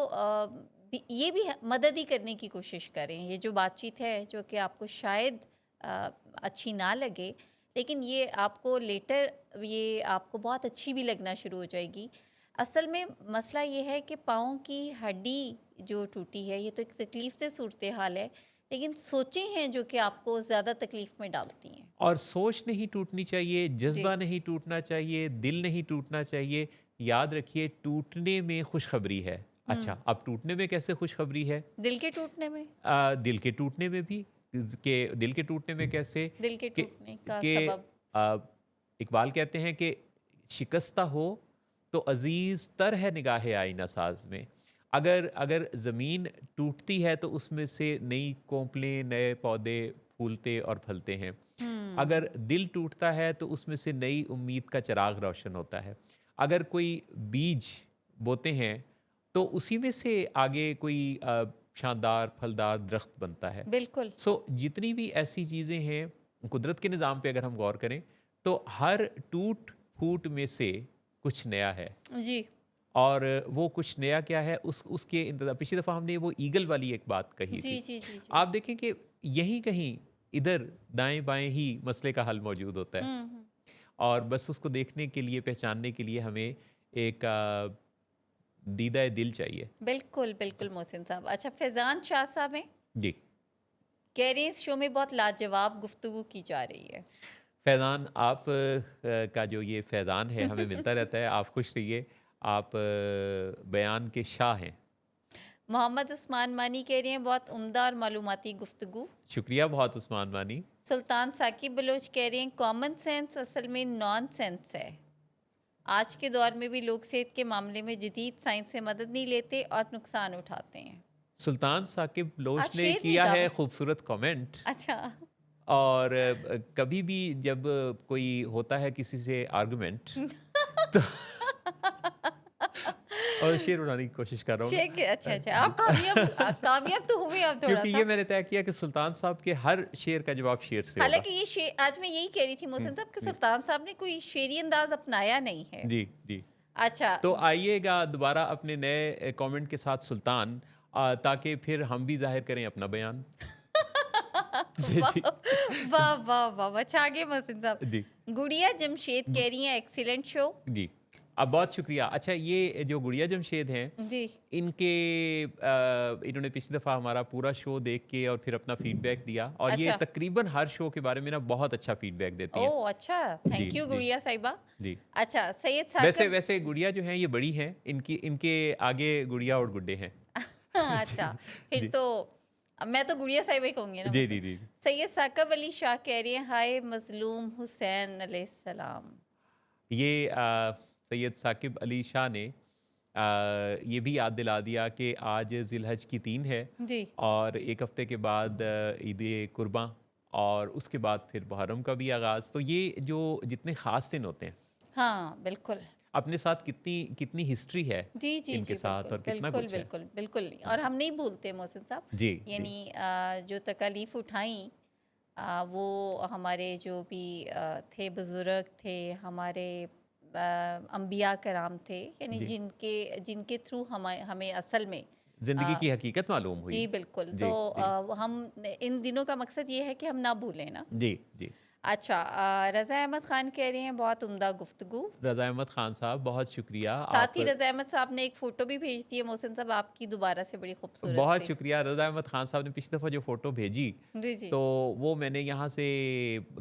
ये भी मदद ही करने की कोशिश करें। ये जो बातचीत है, जो कि आपको शायद अ, अच्छी ना लगे, लेकिन ये आपको लेटर, ये आपको बहुत अच्छी भी लगना शुरू हो जाएगी। असल में मसला ये है कि पाँव की हड्डी जो टूटी है, ये तो एक तकलीफ़ से सूरत हाल है, लेकिन सोचें हैं जो कि आपको ज़्यादा तकलीफ़ में डालती हैं। और सोच नहीं टूटनी चाहिए, जी। जज़्बा नहीं टूटना चाहिए, दिल नहीं टूटना चाहिए। याद रखिए टूटने में खुशखबरी है। हुँ। अच्छा, अब टूटने में कैसे खुशखबरी है? दिल के टूटने में? दिल के टूटने में भी, के दिल के टूटने में कैसे दिल के कि टूटने का कि सबब। इकबाल कहते हैं कि शिकस्ता हो तो अजीज तर है निगाह आईना साज में। अगर अगर ज़मीन टूटती है तो उसमें से नई कोंपलें, नए पौधे फूलते और फलते हैं। अगर दिल टूटता है तो उसमें से नई उम्मीद का चिराग रोशन होता है। अगर कोई बीज बोते हैं तो उसी में से आगे कोई शानदार फलदार दरख्त बनता है। बिल्कुल। सो जितनी भी ऐसी चीज़ें हैं कुदरत के निज़ाम पे अगर हम गौर करें तो हर टूट फूट में से कुछ नया है। जी। और वो कुछ नया क्या है उसके इंतज़ार पिछली दफ़ा हमने वो ईगल वाली एक बात कही जी, थी। जी, जी, जी। आप देखें कि यहीं कहीं इधर दाएं बाएं ही मसले का हल मौजूद होता है। हुँ। और बस उसको देखने के लिए, पहचानने के लिए हमें एक दीदा दिल चाहिए। बिल्कुल, बिल्कुल मोहसिन साहब। अच्छा, फैज़ान शाह साहब हैं, जी। कह रहे हैं इस शो में बहुत लाजवाब गुफ्तगू की जा रही है। फैज़ान आप का जो ये फैज़ान है हमें मिलता रहता है। आप खुश रहिए। आप बयान के शाह हैं। मोहम्मद उस्मान मानी कह रहे हैं बहुत उम्दा और मालूमाती गुफ्तगू। शुक्रिया बहुत उस्मान मानी। सुल्तान साकिब बलोच कह रहे हैं कॉमन सेंस असल में नॉन सेंस है। आज के दौर में भी लोग सेहत के मामले में जदीद साइंस से मदद नहीं लेते और नुकसान उठाते हैं। सुल्तान साकिब आज लोच ने शेर नहीं किया था। है खूबसूरत कमेंट। अच्छा। और कभी भी जब कोई होता है किसी से आर्गुमेंट तो और शेर उड़ाने की कोशिश कर रहा हूँ शेर के अच्छा, अच्छा। आप कामयाब तो हुए अब क्योंकि थोड़ा-सा। ये मैंने तय किया कि सुल्तान साहब के हर शेर का जवाब शेर से होगा। हालाँकि ये आज मैं यही कह रही थी मोहसिन साहब कि जी सुल्तान साहब ने कोई शेरी अंदाज़ अपनाया नहीं है। जी जी। अच्छा। तो आइएगा दोबारा अपने नए कमेंट के साथ सुल्तान, ताकि फिर हम भी जाहिर करें अपना बयान। जी वाह! जी वाह, वाह, वाह! छा गए मोहसिन साहब। जी गुड़िया जमशेद कह रही हैं एक्सीलेंट शो। जी। अब बहुत शुक्रिया। अच्छा, ये जो गुड़िया जमशेद हैं, जी। इनके इन्होंने पिछली दफ़ा हमारा पूरा शो देख के और फिर अपना फीडबैक दिया और ये अच्छा। तकरीबन हर शो के बारे में ना बहुत अच्छा फीडबैक देती हैं। ओह! अच्छा, जी थैंक यू जी गुड़िया साहिबा। जी। अच्छा, सैयद वैसे साकब। वैसे गुड़िया जो हैं ये बड़ी हैं, इनकी इनके आगे गुड़िया और गुड्डे हैं। अच्छा, जी फिर जी तो मैं तो गुड़िया साहिबा ही कहूँगी ना जी मोहसिन। जी जी। सैयद साकब अली शाह कह रही हैं हाय मज़लूम हुसैन अलैहिस्सलाम। ये सैयद साकिब अली शाह ने ये भी याद दिला दिया कि आज ज़िलहज की 3 है जी। और 1 हफ़्ते के बाद ईद कुर्बां और उसके बाद फिर मुहर्रम का भी आगाज़। तो ये जो जितने ख़ास दिन होते हैं, हाँ, बिल्कुल। अपने साथ कितनी कितनी हिस्ट्री है जी, जी, इनके जी, साथ बिल्कुल, और कितना बिल्कुल, कुछ है। बिल्कुल, बिल्कुल नहीं और हम नहीं भूलते मोहसिन साहब। जी जी यानी जो तकालीफ उठाई वो हमारे जो भी थे बुज़ुर्ग थे, हमारे अंबिया कराम थे, यानी जी। जिनके जिनके थ्रू हमें असल में ज़िंदगी अ, की हकीकत मालूम हुई। जी बिल्कुल। तो जी जी हम इन दिनों का मकसद ये है कि हम ना भूलें ना। जी जी। अच्छा, रज़ा अहमद ख़ान कह रहे हैं बहुत उम्दा गुफ्तगू। रज़ा अहमद ख़ान साहब बहुत शुक्रिया। साथ आप ही रज़ा अहमद साहब ने एक फ़ोटो भी भेज दी है मोहसिन साहब आपकी दोबारा से बड़ी खूबसूरत बहुत सी। शुक्रिया। रज़ा अहमद ख़ान साहब ने पिछली दफ़ा जो फ़ोटो भेजी, जी, जी। तो वो मैंने यहाँ से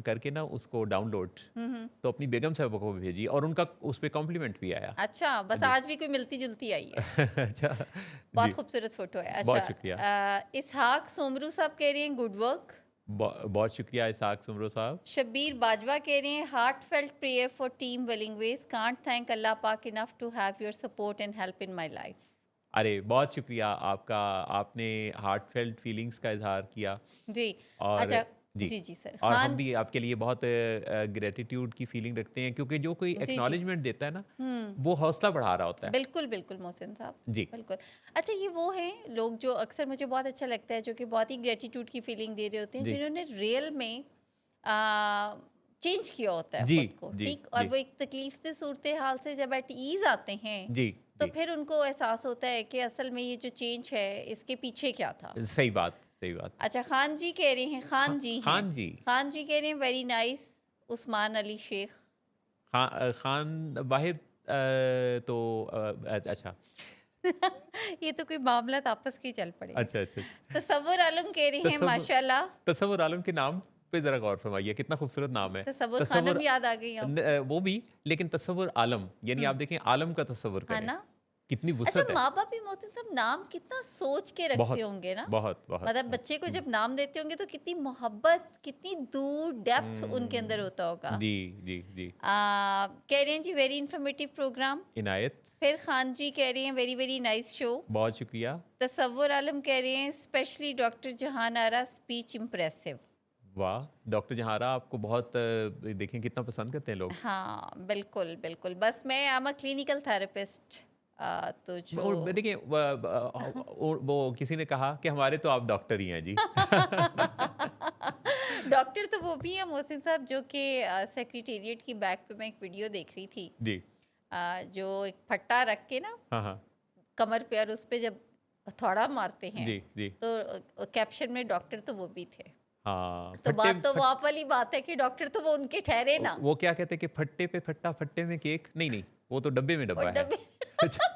करके ना उसको डाउनलोड हुँ, हुँ। तो अपनी बेगम साहबा को भी भेजी और उनका उस पे कॉम्प्लीमेंट भी आया। अच्छा, बस जी। आज भी कोई मिलती-जुलती आई है। अच्छा। बहुत जी, खूबसूरत फ़ोटो है। अच्छा, बहुत शुक्रिया। इसहाक सोमरू साहब कह रहे हैं गुड वर्क। बहुत शुक्रिया इसाक सुमरो साहब। शब्बीर बाजवा कह रहे हैं heartfelt prayer for team Willing Ways, can't thank अल्लाह पाक enough to have your support and help in my life. अरे बहुत शुक्रिया आपका, आपने हार्टफेल्ट फीलिंग्स का इज़हार किया जी। और अच्छा। जी, जी, जी सर। और हम खान। भी आपके लिए बहुत ग्रैटिट्यूड की फीलिंग रखते हैं क्योंकि जो कोई जी, जी। एक्नॉलेजमेंट देता है ना, हुँ। वो हौसला बढ़ा रहा होता है। बिल्कुल, बिल्कुल मोहसिन साहब, जी, बिल्कुल। अच्छा, ये वो हैं लोग जो अक्सर मुझे बहुत अच्छा लगता है जो कि बहुत ही ग्रैटिट्यूड की फीलिंग दे रहे होते हैं जी, जिन्होंने रियल में अ, चेंज किया होता है जी, खुद को, जी, ठीक? और जी, वो एक तकलीफ से सूरत हाल से जब एट ईज़ आते हैं जी, तो जी। फिर उनको एहसास होता है कि असल में ये जो चेंज है इसके पीछे क्या था। सही बात, सही बात। अच्छा, खान जी कह रहे हैं, खान जी हैं, खान जी, खान जी कह रहे हैं वेरी नाइस उस्मान अली शेख। खान वाहिद तो अच्छा, ये तो कोई मामला आपस की चल पड़े हैं। अच्छा, अच्छा, अच्छा। तसव्वुर आलम कह रहे हैं तसव्वुर माशाल्लाह। तसव्वुर आलम के नाम पे ज़रा गौर फरमाइए, कितना खूबसूरत नाम है। तसव्वुर तसव्वुर खानम याद आ गई अब। वो भी, लेकिन तसव्वुर आलम, यानी हुँ, आप देखें आलम का तसव्वुर हाँ करें। ना? कितनी अच्छा, वुसअत है। माँ बाप भी मोहसिन साहब नाम कितना सोच के रखते बहुत होंगे ना, बहुत बहुत मतलब बच्चे को जब नाम देते होंगे तो कितनी मोहब्बत, कितनी दूर डेप्थ उनके अंदर होता होगा। जी जी जी। कह रहे हैं जी वेरी इंफॉर्मेटिव प्रोग्राम। इनायत, फिर खान जी कह रहे हैं वेरी वेरी नाइस शो। बहुत शुक्रिया। तसव्वुर आलम कह रहे हैं स्पेशली डॉक्टर जहान आरा स्पीच इम्प्रेसिव। वाह, डॉक्टर जहारा आपको बहुत देखें कितना पसंद करते हैं लोग। हाँ बिल्कुल बिल्कुल, बस मैं I am a clinical therapist, तो जो और देखिए वो किसी ने कहा कि हमारे तो आप डॉक्टर ही हैं जी। डॉक्टर तो वो भी है मोहसिन साहब, जो कि सेक्रेटेरिएट की बैक पे मैं एक वीडियो देख रही थी। जी। जो एक फट्टा रख के ना हाँ हाँ। कमर पे, और उस पे जब हथौड़ा मारते हैं जी जी। तो कैप्शन में डॉक्टर तो वो भी थे। हाँ, तो बात तो वो आप वाली बात है कि डॉक्टर तो वो उनके ठहरे ना, वो क्या कहते हैं कि फट्टे पे फट्टा, फट्टे में केक। नहीं नहीं, वो तो डब्बे में और डब्बा है। डब्बे अच्छा।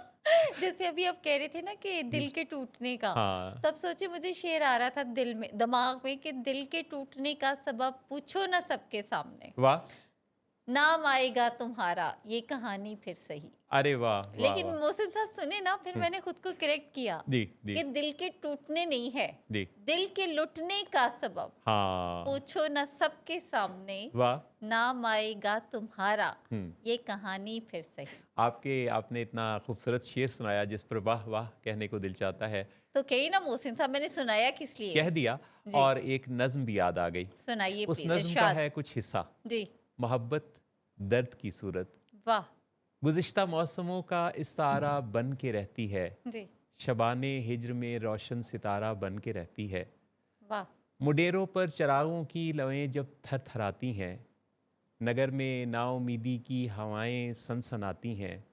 जैसे अभी आप कह रहे थे ना कि दिल के टूटने का, हाँ। तब सोचे मुझे शेर आ रहा था दिल में, दिमाग में, कि दिल के टूटने का सबब पूछो ना सबके सामने, वाह। नाम आएगा तुम्हारा ये कहानी फिर सही। अरे वाह वाह लेकिन वाह। मोहसिन साहब सुने ना, फिर मैंने खुद को करेक्ट किया जी जी कि दिल के टूटने नहीं है, जी। दिल के लुटने का सबब हाँ। पूछो ना सबके सामने, वाह। नाम आएगा तुम्हारा ये कहानी फिर सही। आपने इतना खूबसूरत शेर सुनाया जिस पर वाह वाह कहने को दिल चाहता है। तो कही ना मोहसिन साहब, मैंने सुनाया किस लिए? कह दिया। जी, और एक नज्म भी याद आ गई। सुनाइए उस प्लीज, नज्म का इरशाद। है कुछ हिस्सा। जी, मोहब्बत दर्द की सूरत, वाह। गुज़िश्ता मौसमों का इस्तारा बन के रहती है, जी, शबाने हिज्र में रोशन सितारा बन के रहती है। वाह। मुडेरों पर चरागों की लवें जब थरथराती हैं, नगर में नाउमीदी की हवाएं सनसनाती हैं,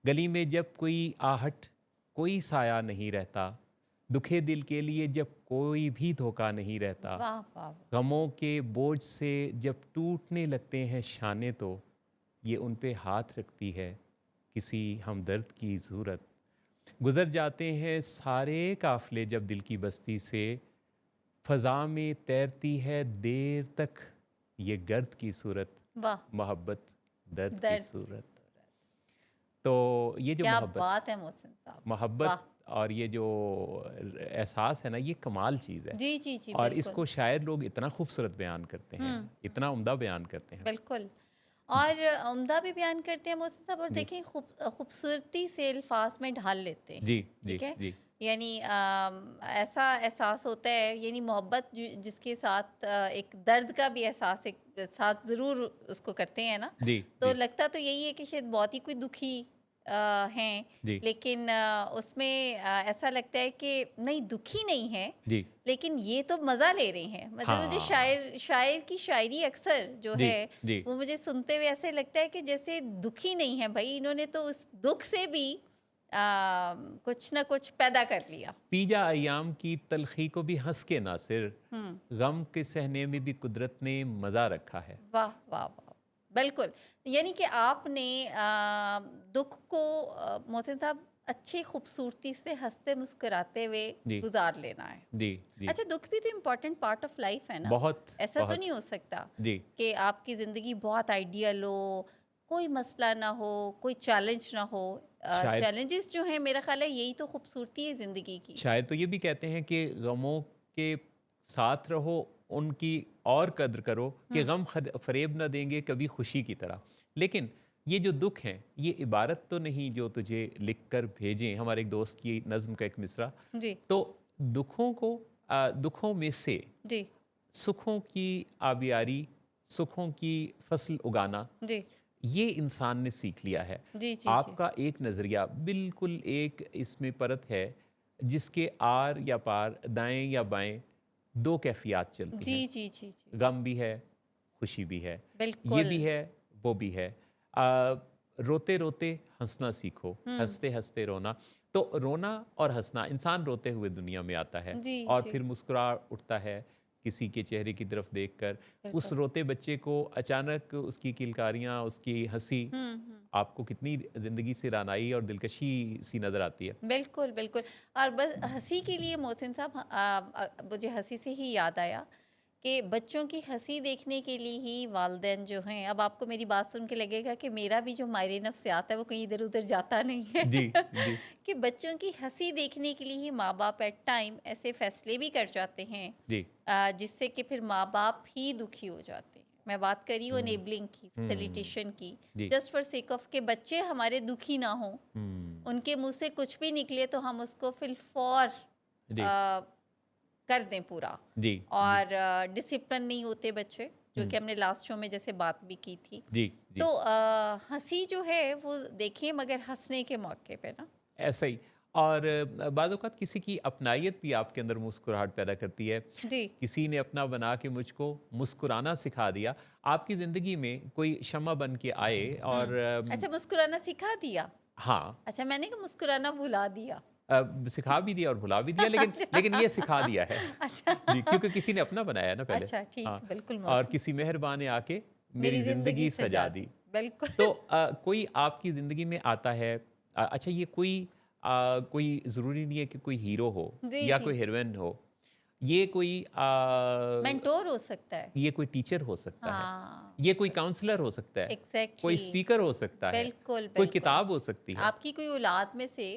गली में जब कोई आहट कोई साया नहीं रहता, दुखे दिल के लिए जब कोई भी धोखा नहीं रहता, वाह वाह वाह। गमों के बोझ से जब टूटने लगते हैं शाने, तो ये उन पे हाथ रखती है किसी हमदर्द की ज़रूरत। गुज़र जाते हैं सारे काफ़िले जब दिल की बस्ती से, फ़ज़ा में तैरती है देर तक ये गर्द की सूरत, वाह, मोहब्बत दर्द की दर्द की सूरत। सूरत। तो ये जो क्या मोहब्बत बात है मोहसिन साहब, मोहब्बत वाह। और ये जो एहसास है ना, ये कमाल चीज़ है। जी जी जी, और बिल्कुल। इसको शायर लोग इतना खूबसूरत बयान करते हैं, इतना उम्दा बयान करते हैं। बिल्कुल, और उम्दा भी बयान करते हैं मोहसिन साहब, और जी देखें खूबसूरती से अल्फाज में ढाल लेते हैं। जी जी ठीक है, जी यानी ऐसा एहसास होता है, यानी मोहब्बत जिसके साथ एक दर्द का भी एहसास एक साथ ज़रूर उसको करते हैं ना, जी तो जी लगता तो यही है कि शायद बहुत ही कोई दुखी हैं, जी लेकिन उसमें ऐसा लगता है कि नहीं, दुखी नहीं है, जी लेकिन ये तो मज़ा ले रहे हैं। मतलब मुझे हाँ शायर की शायरी अक्सर जो जी है, जी। वो मुझे सुनते हुए ऐसे लगता है कि जैसे दुखी नहीं है भाई, इन्होंने तो उस दुख से भी कुछ ना कुछ पैदा कर लिया। पीजा अयाम की तलखी को भी हंस के नासिर, हम्म, गम के सहने में भी कुदरत ने मज़ा रखा है। वाह वाह वाह, बिल्कुल। यानी कि आपने दुख को मोहसिन साहब अच्छी खूबसूरती से हंसते मुस्कुराते हुए जी गुजार लेना है। जी जी। अच्छा, दुख भी तो इम्पोर्टेंट पार्ट ऑफ लाइफ है ना, बहुत ऐसा तो बहुत। नहीं हो सकता जी कि आपकी ज़िंदगी बहुत आइडियल हो, कोई मसला ना हो, कोई चैलेंज ना हो। शायद चैलेंजेस जो हैं, मेरा ख्याल है यही तो खूबसूरती है ज़िंदगी की। शायद तो ये भी कहते हैं कि गमों के साथ रहो, उनकी और कद्र करो कि गम फरेब न देंगे कभी खुशी की तरह। लेकिन ये जो दुख हैं, ये इबारत तो नहीं जो तुझे लिख कर भेजें। हमारे एक दोस्त की नज़्म का एक मिसरा। जी तो दुखों को दुखों में से जी सुखों की आबियारी, सुखों की फसल उगाना, जी ये इंसान ने सीख लिया है। जी जी जी आपका एक नज़रिया बिल्कुल एक इसमें परत है जिसके आर या पार, दाएं या बाएं, दो कैफियत चलती जी हैं। जी जी जी, गम भी है, खुशी भी है, ये बिल्कुल। भी है, वो भी है। रोते रोते हंसना सीखो, हंसते हंसते रोना। तो रोना और हंसना, इंसान रोते हुए दुनिया में आता है जी और जी, फिर मुस्कुरा उठता है किसी के चेहरे की तरफ देखकर। उस बिल्कुल। रोते बच्चे को अचानक उसकी किलकारियाँ, उसकी हंसी आपको कितनी ज़िंदगी से रानाई और दिलकशी सी नज़र आती है। बिल्कुल, बिल्कुल। और बस हँसी के लिए मोहसिन साहब, मुझे हँसी से ही याद आया कि बच्चों की हंसी देखने के लिए ही वालिदैन जो हैं, अब आपको मेरी बात सुन के लगेगा कि मेरा भी जो मायरे नफ्सियात है वो कहीं इधर उधर जाता नहीं है जी, जी, कि बच्चों की हंसी देखने के लिए ही माँ बाप एट टाइम ऐसे फैसले भी कर जाते हैं जी। जिससे कि फिर माँ बाप ही दुखी हो जाते हैं। मैं बात कर रही हूँ हुँ, एनेबलिंग की, हुँ, फैसिलिटेशन की, जी, जस्ट फॉर सेक ऑफ के बच्चे हमारे दुखी ना हों, हुँ, उनके मुंह से कुछ भी निकले तो हम उसको फिलफौर जी, कर दें पूरा। जी, जी, और डिसिप्लिन नहीं होते बच्चे, जो हुँ, कि हमने लास्ट शो में जैसे बात भी की थी। जी, जी। तो हंसी जो है वो देखें मगर हंसने के मौके पे ना। ऐसा ही। और बाद औक़ात किसी की अपनायत भी आपके अंदर मुस्कुराहट पैदा करती है। जी। किसी ने अपना बना के मुझको मुस्कुराना सिखा दिया। आपकी ज़िंदगी में कोई शम्मा बन के आए और अच्छा, मुस्कुराना सिखा दिया। हाँ, अच्छा, मैंने कहा मुस्कुराना भुला दिया। सिखा भी दिया और भुला भी दिया, लेकिन लेकिन ये सिखा दिया है। अच्छा। जी, क्योंकि किसी ने अपना बनाया ना पहले। अच्छा, ठीक, हाँ, बिल्कुल और मौसम। किसी मेहरबान ने आके मेरी मेरी ज़िंदगी ज़िंदगी सजा सजा दी। दी। बिल्कुल। तो कोई आपकी ज़िंदगी में आता है, अच्छा ये कोई ज़रूरी नहीं है कि कोई हीरो हो जी, या जी। कोई हीरोइन हो। ये कोई मेंटोर हो सकता है। ये कोई टीचर हो सकता है, हाँ, ये कोई काउंसलर हो सकता है, कोई एग्ज़ैक्टली। स्पीकर हो सकता है, बिल्कुल, कोई बिल्कुल। किताब हो सकती है, आपकी कोई औलाद में से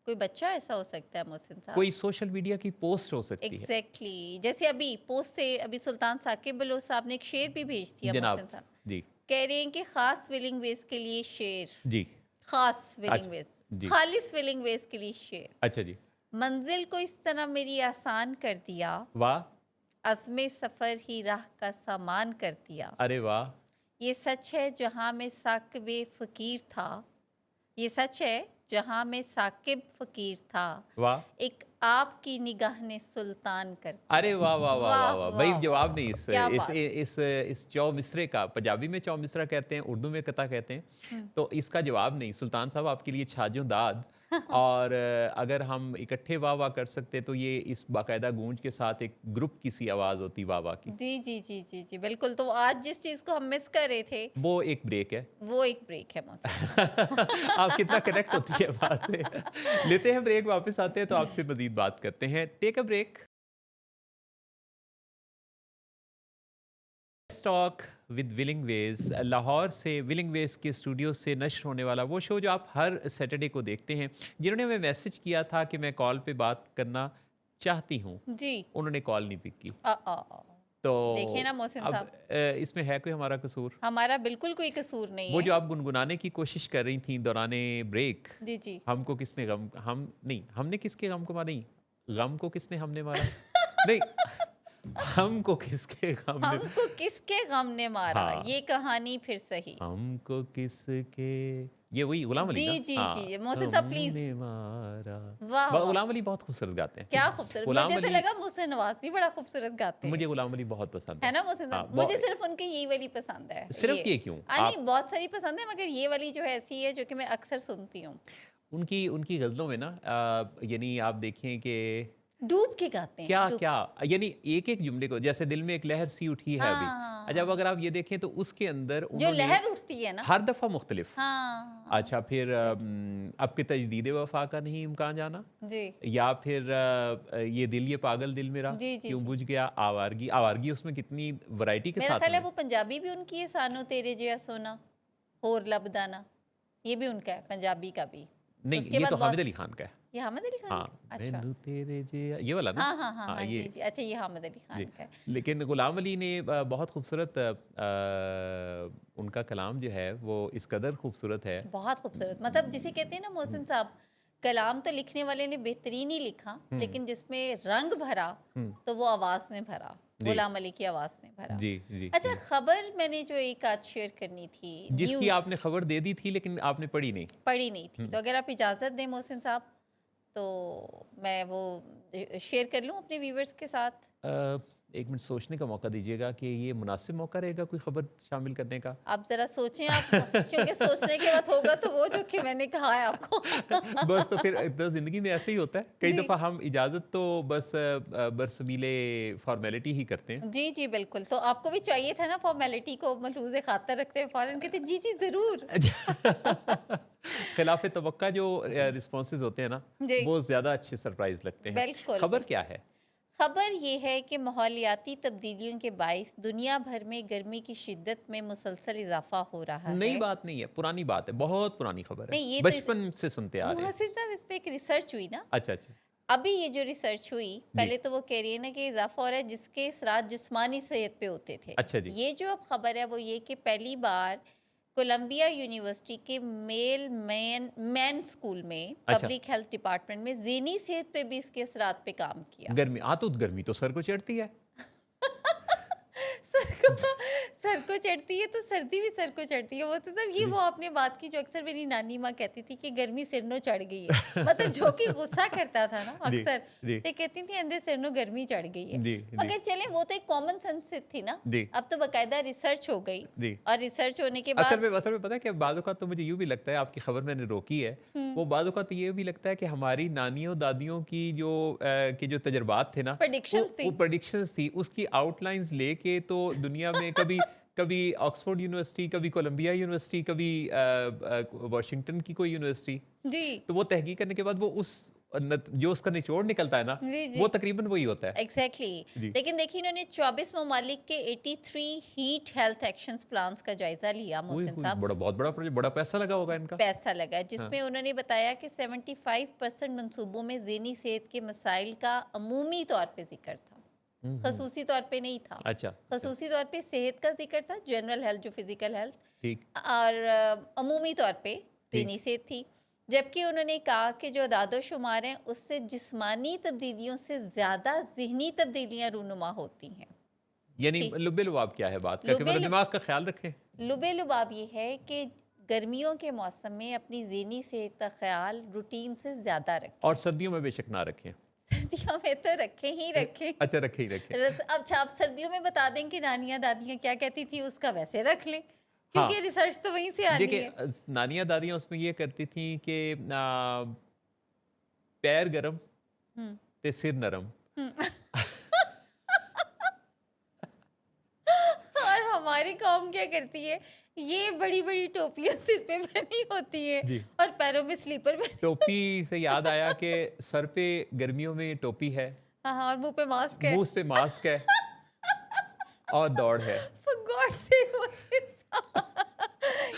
कोई बच्चा ऐसा हो सकता है मोहसिन साहब। कोई सोशल मीडिया की पोस्ट हो सकती है। एग्जैक्टली जैसे अभी पोस्ट से अभी सुल्तान साकिब बलोच साहब ने एक शेर भी भेज दिया मोहसिन जनाब, साहब। जी, कह रहे हैं कि खास विलिंग वेज के लिए शेर, जी, खास विलिंग अच्छा, वेज, जी, खालिस विलिंग वेज के लिए शेर। अच्छा जी, मंजिल को इस तरह मेरी आसान कर दिया, वाह! अज़्मे सफ़र ही राह का सामान कर दिया। अरे वाह! ये सच है जहाँ में साकिब फ़कीर था, ये सच है जहाँ में साकिब फ़कीर था, वाह! एक आपकी निगाह ने सुल्तान कर अरे दिया। वाह, वाह, वाह, वाह, वाह वाह! भई वाह जवाब नहीं वाह, इस क्या इस बात। इस इस चौमिसरे का। पंजाबी में चौमिसरा कहते हैं, उर्दू में कता कहते हैं। हम्म। तो इसका जवाब नहीं। सुल्तान साहब आपके लिए छाजों दाद। और अगर हम इकट्ठे वाह वाह कर सकते तो ये इस बाकायदा गूंज के साथ एक ग्रुप की सी आवाज़ होती वाह वाह की। जी जी जी जी जी बिल्कुल। तो आज जिस चीज़ को हम मिस कर रहे थे वो एक ब्रेक है। वो एक ब्रेक है मोहसिन साहब। आप कितना कनेक्ट होती है बात से। लेते हैं ब्रेक, वापस आते हैं तो आपसे मज़ीद बात करते हैं। Take a break. Talk with Willing Ways, Lahore से विलिंग वेज के स्टूडियो से नश्र होने वाला वो शो जो आप हर सैटरडे को देखते हैं। जिन्होंने हमें मैसेज किया था कि मैं कॉल पे बात करना चाहती हूँ, जी। उन्होंने कॉल नहीं पिक की। अ। तो देखिए ना मोहसिन अब साहब, इसमें है कोई हमारा कसूर? हमारा बिल्कुल कोई कसूर नहीं वो है। जो आप गुनगुनाने की कोशिश कर रही थी दौराने ब्रेक, जी जी। हमको किसने गम हम नहीं, हमने किसके गम को मारा? नहीं, गम को किसने हमने मारा? नहीं, हमको किसके गम ने, हमको किसके गम ने मारा, हाँ, ये कहानी फिर सही। हमको किसके, ये वही गुलाम अली जी ना? जी हाँ, जी मोहसिन साहब प्लीज। हमने मारा। वाह वाह, गुलाम अली बहुत खूबसूरत गाते हैं। क्या खूबसूरत। गुलाम मुझे तो अली, लगा मुझसे नवाज भी बड़ा खूबसूरत गाते मुझे हैं। गुलाम अली बहुत पसंद है है। ना मोहसिन हाँ, साहब, मुझे सिर्फ उनकी ये वाली पसंद है। सिर्फ ये क्यों? नहीं, आप बहुत सारी पसंद है मगर ये वाली जो है ऐसी है जो कि मैं अक्सर सुनती हूँ। उनकी उनकी गज़लों में ना यानी आप देखें कि डूब के गाते हैं, क्या डूब। क्या यानी एक-एक जुमले को, जैसे दिल में एक लहर सी उठी है अभी। अच्छा, अब हाँ, अगर आप ये देखें तो उसके अंदर जो उन्होंने लहर उठती है ना। हर दफ़ा मुख्तलिफ। हाँ। अच्छा, फिर अब के तजदीद वफ़ा का नहीं इम्कान जाना, जी या फिर ये दिल ये पागल दिल मेरा जी जी क्यों जी। बुझ गया, आवारगी। आवारगी उसमें कितनी वैरायटी के मेरा साथ ख्याल है उन्होंने, वो पंजाबी भी उनकी है, सानो तेरे जिया सोना, होर लबदाना, ये भी उनका है पंजाबी का भी। नहीं उसके ये बाद तो हामिद बहुत, अली खान का है। ये हामिद अली खान हाँ, का? अच्छा। मैनू तेरे जिया, ये वाला ना? हाँ हाँ हाँ हाँ, हाँ, जी ये जी, अच्छा ये हामिद अली जी। खान का है। लेकिन गुलाम अली ने बहुत खूबसूरत, उनका कलाम जो है वो इस कदर खूबसूरत है। बहुत खूबसूरत, मतलब जिसे कहते हैं ना हुँ, मोहसिन साहब, कलाम तो लिखने वाले ने बेहतरीन ही लिखा, हुँ, लेकिन जिसमें रंग भरा हुँ। तो वो आवाज़ में भरा, जी, गुलाम अली की आवाज़ में भरा। जी, जी, अच्छा, जी। खबर मैंने जो एक आज शेयर करनी थी, जिसकी न्यूज़ आपने खबर दे दी थी लेकिन आपने पढ़ी नहीं। पढ़ी नहीं थी, हुँ। तो अगर आप इजाज़त दें मोहसिन साहब तो मैं वो शेयर कर लूँ अपने व्यूवर्स के साथ। 1 मिनट सोचने का मौका दीजिएगा कि ये मुनासिब मौका रहेगा कोई खबर शामिल करने का? आप ज़रा सोचें, आप क्योंकि सोचने के बाद होगा तो वो जो कि मैंने कहा है आपको। बस तो फिर तो ज़िंदगी में ऐसे ही होता है। कई जी दफ़ा हम इजाज़त तो बस बरसबीले फ़ॉर्मेलिटी ही करते हैं। जी जी बिल्कुल। तो आपको भी चाहिए था ना फॉर्मेलिटी को मलहूज़ खातर रखते हुए फ़ौरन कहते जी जी ज़रूर। खिलाफ़ तवक्का जो रिस्पॉन्सेज़ होते हैं ना, जी वो ज़्यादा अच्छे सरप्राइज़ लगते हैं। बिल्कुल खबर बिल्कुल। क्या है? खबर ये है कि माहौलियाती तब्दीलियों के बाइस दुनिया भर में गर्मी की शिद्दत में मुसलसल इजाफा हो रहा नई है। बात नहीं है, पुरानी बात है, बहुत पुरानी खबर है, नहीं, ये तो बचपन से सुनते आ रहे हैं। मुहसिन साहब, इस पे एक रिसर्च हुई ना। अच्छा अच्छा। अभी ये जो रिसर्च हुई, जी। पहले तो वो कह रही है ना कि इजाफा हो रहा है जिसके असरात जिस्मानी सेहत पे होते थे। अच्छा जी। ये जो अब खबर है वो ये कि पहली बार कोलंबिया यूनिवर्सिटी के मेल मैन स्कूल में अच्छा। पब्लिक हेल्थ डिपार्टमेंट में ज़हनी सेहत पे भी इसके असरात पे काम किया। गर्मी तो गर्मी तो सर को चढ़ती है। सर को सर को चढ़ती है तो सर्दी भी सर को चढ़ती है। वो तो सब ये जी। वो आपने बात की जो अक्सर मेरी नानी माँ कहती थी कि गर्मी सिरनो चढ़ गई है। मतलब जो कि गुस्सा करता था ना जी अक्सर, जी तो कहती थी अंदर सिरनो गर्मी चढ़ गई है। जी जी मगर चलें, वो तो एक कॉमन सेंस से थी ना। जी अब तो बाकायदा रिसर्च हो गई, जी। और रिसर्च होने के असल बाद में पता है क्या, बाज़ औक़ात तो मुझे यूँ भी लगता है, आपकी खबर मैंने रोकी है, हम्म, वो बाज़ औक़ात ये भी लगता है कि हमारी नानियों दादियों की जो तजर्बात थे ना, प्रेडिक्शंस वो थी। प्रेडिक्शंस थी, उसकी आउटलाइंस लेके तो दुनिया में कभी कभी ऑक्सफोर्ड यूनिवर्सिटी, कभी कोलंबिया यूनिवर्सिटी, कभी वाशिंगटन की कोई यूनिवर्सिटी, जी तो वो तहकीक करने के बाद वो जो उसका निचोड़ निकलता है ना, जी जी वो तकरीबन वही होता है। एग्जैक्टली जी। लेकिन देखिए, इन्होंने 24 ममालिक के 83 हीट हेल्थ एक्शंस प्लान्स का जायजा लिया हुई मोहसिन हुई साहब। बहुत बड़ा प्रोजेक्ट, बड़ा पैसा लगा होगा इनका। पैसा लगा, हाँ। जिसमें उन्होंने बताया कि 75% मंसूबों में ज़हनी सेहत के मसाइल का अमूमी तौर पे जिक्र था, हम्म। खसूसी तौर पे नहीं था। अच्छा अच्छा। खसूसी तौर पे सेहत का जिक्र था, जनरल हेल्थ जो फिजिकल हेल्थ, ठीक और अमूमी तौर पे ठीक। ज़हनी सेहत थी। जबकि उन्होंने कहा कि जो अदाद शुमार हैं उससे जिस्मानी तब्दीलियों से ज़्यादा ज़हनी तब्दीलियाँ रूनुमा होती हैं। यानी ठीक। लुबे लुबाब क्या है बात का, कि मतलब लुबे दिमाग का ख्याल रखें। लुबे लुबाब ये है कि गर्मियों के मौसम में अपनी ज़हनी सेहत का ख्याल रूटीन से ज़्यादा रखें। और सर्दियों में बेशक ना रखें। सर्दियों में तो रखें ही रखें। अच्छा, रखें ही रखें। अच्छा, आप सर्दियों में बता दें कि नानियाँ दादियाँ क्या कहती थी, उसका वैसे रख लें, हाँ, क्योंकि रिसर्च तो वहीं से आनी देखिए है। नानियाँ दादियाँ उसमें ये करती थी कि पैर गरम हम्म, ते सिर नरम। हम्म। और हमारी कौम क्या करती है, ये बड़ी बड़ी टोपियां सिर पे पहनी होती है जी। और पैरों में स्लीपर पहनी। टोपी से याद आया कि सर पे गर्मियों में टोपी है, हाँ हाँ, और मुंह पे मास्क है। मुंह पे मास्क है और दौड़ है। For God's sake,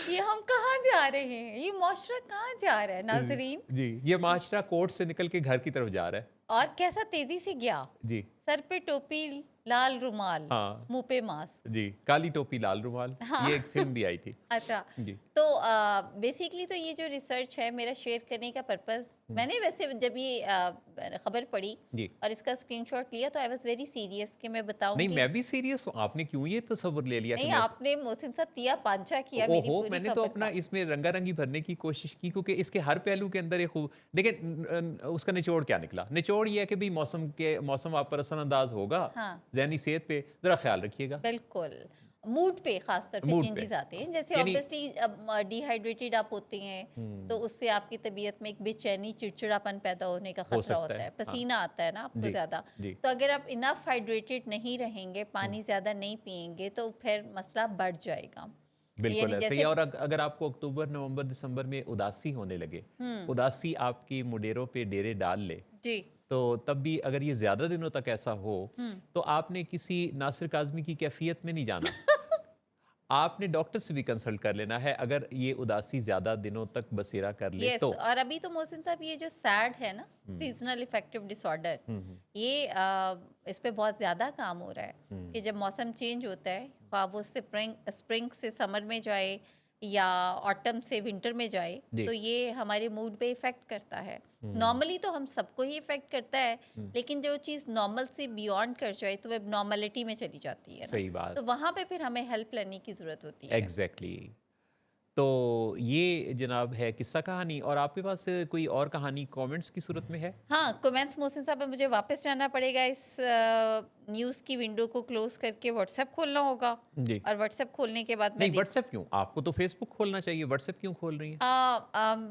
ये हम कहाँ जा रहे हैं, ये मुआशरा कहाँ जा रहा है नाजरीन। जी, ये माशरा कोर्ट से निकल के घर की तरफ जा रहा है। और कैसा तेजी से गया, जी सर पे टोपी, लाल रुमाल, हाँ मुंह पे मास्क। जी, काली टोपी लाल रुमाल, हाँ। ये एक फिल्म भी आई थी। अच्छा, जी तो बेसिकली तो ये जो रिसर्च है, मेरा शेयर करने का पर्पस, मैंने वैसे जब ये खबर पढ़ी जी। और इसका स्क्रीनशॉट लिया तो आई वाज वेरी सीरियस कि मैं नहीं, बताऊंगी। मैं भी सीरियस हूँ, आपने क्यों ये तसव्वुर ले लिया कि नहीं, मैं आपने मोहसिन साहब तिया पांचा किया मेरी ओहो, पूरी मैंने तो खबर अपना का। इसमें रंगारंगी भरने की कोशिश की, क्योंकि इसके हर पहलू के अंदर एक खूब देखिए उसका निचोड़ क्या निकला। निचोड़ ये है कि भाई मौसम आप पर असरअंदाज होगा, हाँ, ज़हनी सेहत पे ज़रा ख्याल रखिएगा। बिल्कुल। मूड पे खास तौर पे मूड पे चेंजेस आते हैं, जैसे यानी ऑब्वियसली डिहाइड्रेटेड आप होते हैं तो उससे आपकी तबीयत में एक बेचैनी, चिड़चिड़ापन पैदा होने का हो खतरा सकता होता है, है, हाँ। पसीना आता है ना आपको जी ज़्यादा। जी तो अगर आप इनफ हाइड्रेटेड नहीं रहेंगे, पानी ज़्यादा नहीं पिएंगे, तो फिर मसला बढ़ जाएगा। बिल्कुल यानी ऐसे ही। जैसे और अगर आपको अक्टूबर नवंबर दिसंबर में उदासी होने लगे, हम्म, उदासी आपकी मुडेरों पे डेरे डाल ले, जी, तो तब भी अगर ये ज़्यादा दिनों तक ऐसा हो, हम्म। तो आपने किसी नासिर काज़मी की कैफियत में नहीं जाना, आपने डॉक्टर से भी कंसल्ट कर लेना है अगर ये उदासी ज़्यादा दिनों तक बसेरा कर ले यस, तो। और अभी तो मोहसिन साहब ये जो सैड है ना, सीजनल इफेक्टिव डिसऑर्डर, हम्म ये इस पे बहुत ज़्यादा काम हो रहा है हम्म कि जब मौसम चेंज होता है, ख्वाह वो स्प्रिंग से समर में जाए या ऑटम से विंटर में जाए, जी तो ये हमारे मूड पे इफ़ेक्ट करता है। हम्म नॉर्मली तो हम सबको ही इफ़ेक्ट करता है, हम्म, लेकिन जो चीज़ नॉर्मल से बियॉन्ड कर जाए तो वो नॉर्मलिटी में चली जाती है ना, सही बात, तो वहाँ पे फिर हमें हेल्प लेने की ज़रूरत होती है। एग्जैक्टली। तो ये जनाब है किस्सा कहानी, और आपके पास कोई और कहानी कमेंट्स की सूरत में है? हाँ, कमेंट्स मोहसिन साहब, अब मुझे वापस जाना पड़ेगा, इस न्यूज़ की विंडो को क्लोज करके व्हाट्सएप खोलना होगा, जी। और व्हाट्सएप खोलने के बाद मैं नहीं, व्हाट्सएप क्यों, आपको तो फेसबुक खोलना चाहिए, व्हाट्सएप क्यों खोल रही हैं?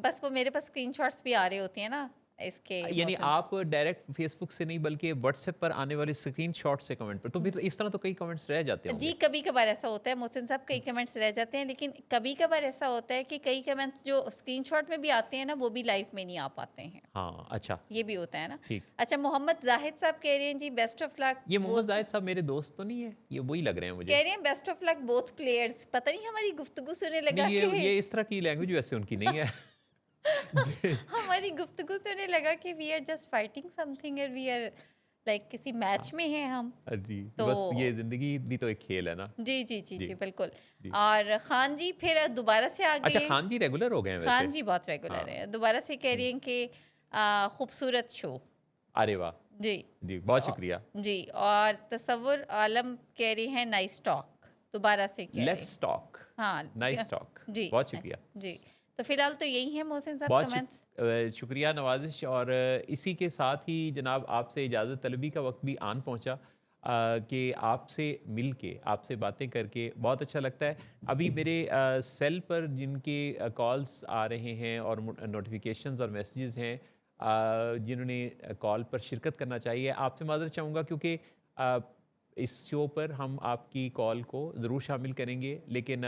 बस वो मेरे पास स्क्रीनशॉट्स भी आ रहे होते हैं ना, इसके यानी मौसम। आप डायरेक्ट फेसबुक से नहीं बल्कि व्हाट्सएप पर आने वाले स्क्रीनशॉट से कमेंट पर, तो फिर इस तरह तो कई कमेंट्स रह जाते जी, होंगे। कभी कभार ऐसा होता है मोहसिन साहब, कई कमेंट्स रह जाते हैं, लेकिन कभी कभार ऐसा होता है कि कई कमेंट्स जो स्क्रीनशॉट में भी आते हैं ना, वो भी लाइव में नहीं आ पाते हैं। हाँ, अच्छा, ये भी होता है ना। ठीक। अच्छा, मोहम्मद जाहिद साहब कह रहे हैं जी बेस्ट ऑफ लक। ये मोहम्मद जाहिद साहब मेरे दोस्त तो नहीं है, ये वही लग रहे हैं मुझे। कह रहे हैं best of luck both players. पता नहीं हमारी गुफ्तगू से उन्हें लगा नहीं, कि ये इस तरह की लैंग्वेज वैसे उनकी नहीं है। जी, हमारी गुफ्तगू से उन्हें लगा कि we are just fighting something और वी आर लाइक किसी मैच में हैं हम। जी, तो बस ये ज़िंदगी भी तो एक खेल है ना। जी जी जी जी, जी बिल्कुल। जी। और खान जी फिर दोबारा से आ अच्छा, गए हैं। खान जी रेगुलर हो गए हैं खान वैसे? जी बहुत रेगुलर हाँ, है, दोबारा से कह रही हुँ। हैं कि खूबसूरत शो। अरे वाह! जी। जी, बहुत औ- शुक्रिया। जी, और तसव्वुर आलम कह रही हैं नाइस टॉक, दोबारा से कह रहे हैं। लेट्स टॉक, हाँ नाइस टॉक। जी बहुत शुक्रिया। जी। तो फिलहाल तो यही है मोहसिन साहब बहुत कमेंट्स। शुक्रिया नवाज़िश, और इसी के साथ ही जनाब आपसे इजाज़त तलबी का वक्त भी आन पहुँचा, कि आपसे मिल के, आपसे बातें करके बहुत अच्छा लगता है। अभी मेरे सेल पर जिनके कॉल्स आ रहे हैं और नोटिफिकेशंस और मैसेजेस हैं, जिन्होंने कॉल पर शिरकत करना चाहिए, आपसे माज़रत चाहूँगा, क्योंकि अ, इस शो पर हम आपकी कॉल को ज़रूर शामिल करेंगे, लेकिन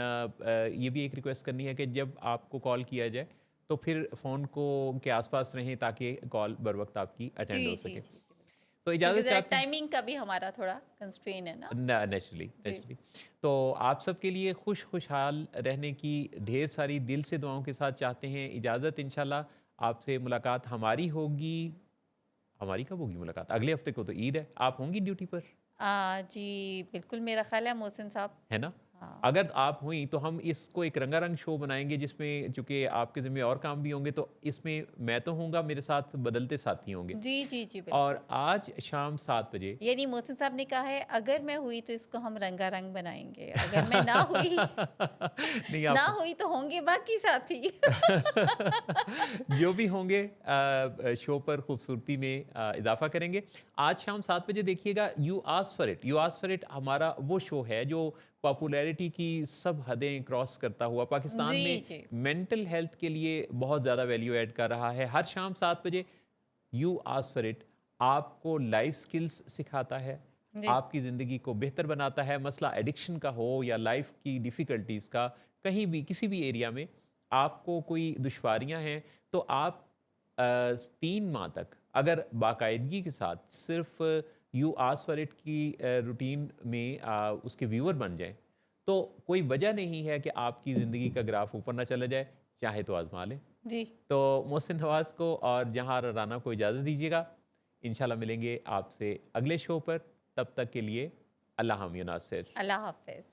ये भी एक रिक्वेस्ट करनी है कि जब आपको कॉल किया जाए तो फिर फ़ोन को के आसपास रहें ताकि कॉल बर वक्त आपकी जी अटेंड हो जी सके। जी जी बिल्कुल। तो क्योंकि इजाज़त ज़रा चाहते हैं। टाइमिंग का भी हमारा थोड़ा कंस्ट्रेन है ना। नेचुरली जी नेचुरली। तो आप सबके लिए खुशहाल रहने की ढेर सारी दिल से दुआओं के साथ चाहते हैं। इजाज़त, इंशाल्लाह आपसे मुलाकात हमारी होगी। हमारी कब होगी मुलाकात? अगले हफ्ते को तो ईद है, आप होंगी ड्यूटी पर, जी बिल्कुल, मेरा ख्याल है मोहसिन साहब। है ना? हाँ अगर आप हुई तो हम इसको एक रंगारंग शो बनाएँगे, जिसमें चूँकि आपके ज़िम्मे और काम भी होंगे, तो इसमें मैं तो होऊँगा, मेरे साथ बदलते साथी होंगे। जी जी जी बिल्कुल। और आज शाम 7 बजे यानी मोहसिन साहब ने कहा है अगर मैं हुई तो इसको हम रंगारंग बनाएंगे, अगर मैं ना हुई नहीं, ना आप हुई तो होंगे बाकी साथी। जो भी होंगे शो पर खूबसूरती में इजाफा करेंगे। आज शाम 7 बजे देखिएगा, you ask for it. You ask for it हमारा वो शो है जो पॉपुलैरिटी की सब हदें क्रॉस करता हुआ पाकिस्तान जी में जी मेंटल हेल्थ के लिए बहुत ज़्यादा वैल्यू ऐड कर रहा है। हर शाम 7 बजे यू आस्क फॉर इट आपको लाइफ स्किल्स सिखाता है, जी आपकी ज़िंदगी को बेहतर बनाता है। मसला एडिक्शन का हो या लाइफ की डिफ़िकल्टीज़ का, कहीं भी किसी भी एरिया में आपको कोई दुश्वारियां हैं, तो आप 3 माह तक अगर बाकायदगी के साथ सिर्फ यू आस्क फॉर इट की रूटीन में उसके व्यूअर बन जाएं, तो कोई वजह नहीं है कि आपकी ज़िंदगी का ग्राफ ऊपर ना चला जाए। चाहे तो आजमा लें। जी। तो मोहसिन नवाज़ को और जहां राना को इजाज़त दीजिएगा। इंशाल्लाह मिलेंगे आपसे अगले शो पर। तब तक के लिए अल्लाह हम नासिर। अल्लाह हाफिज।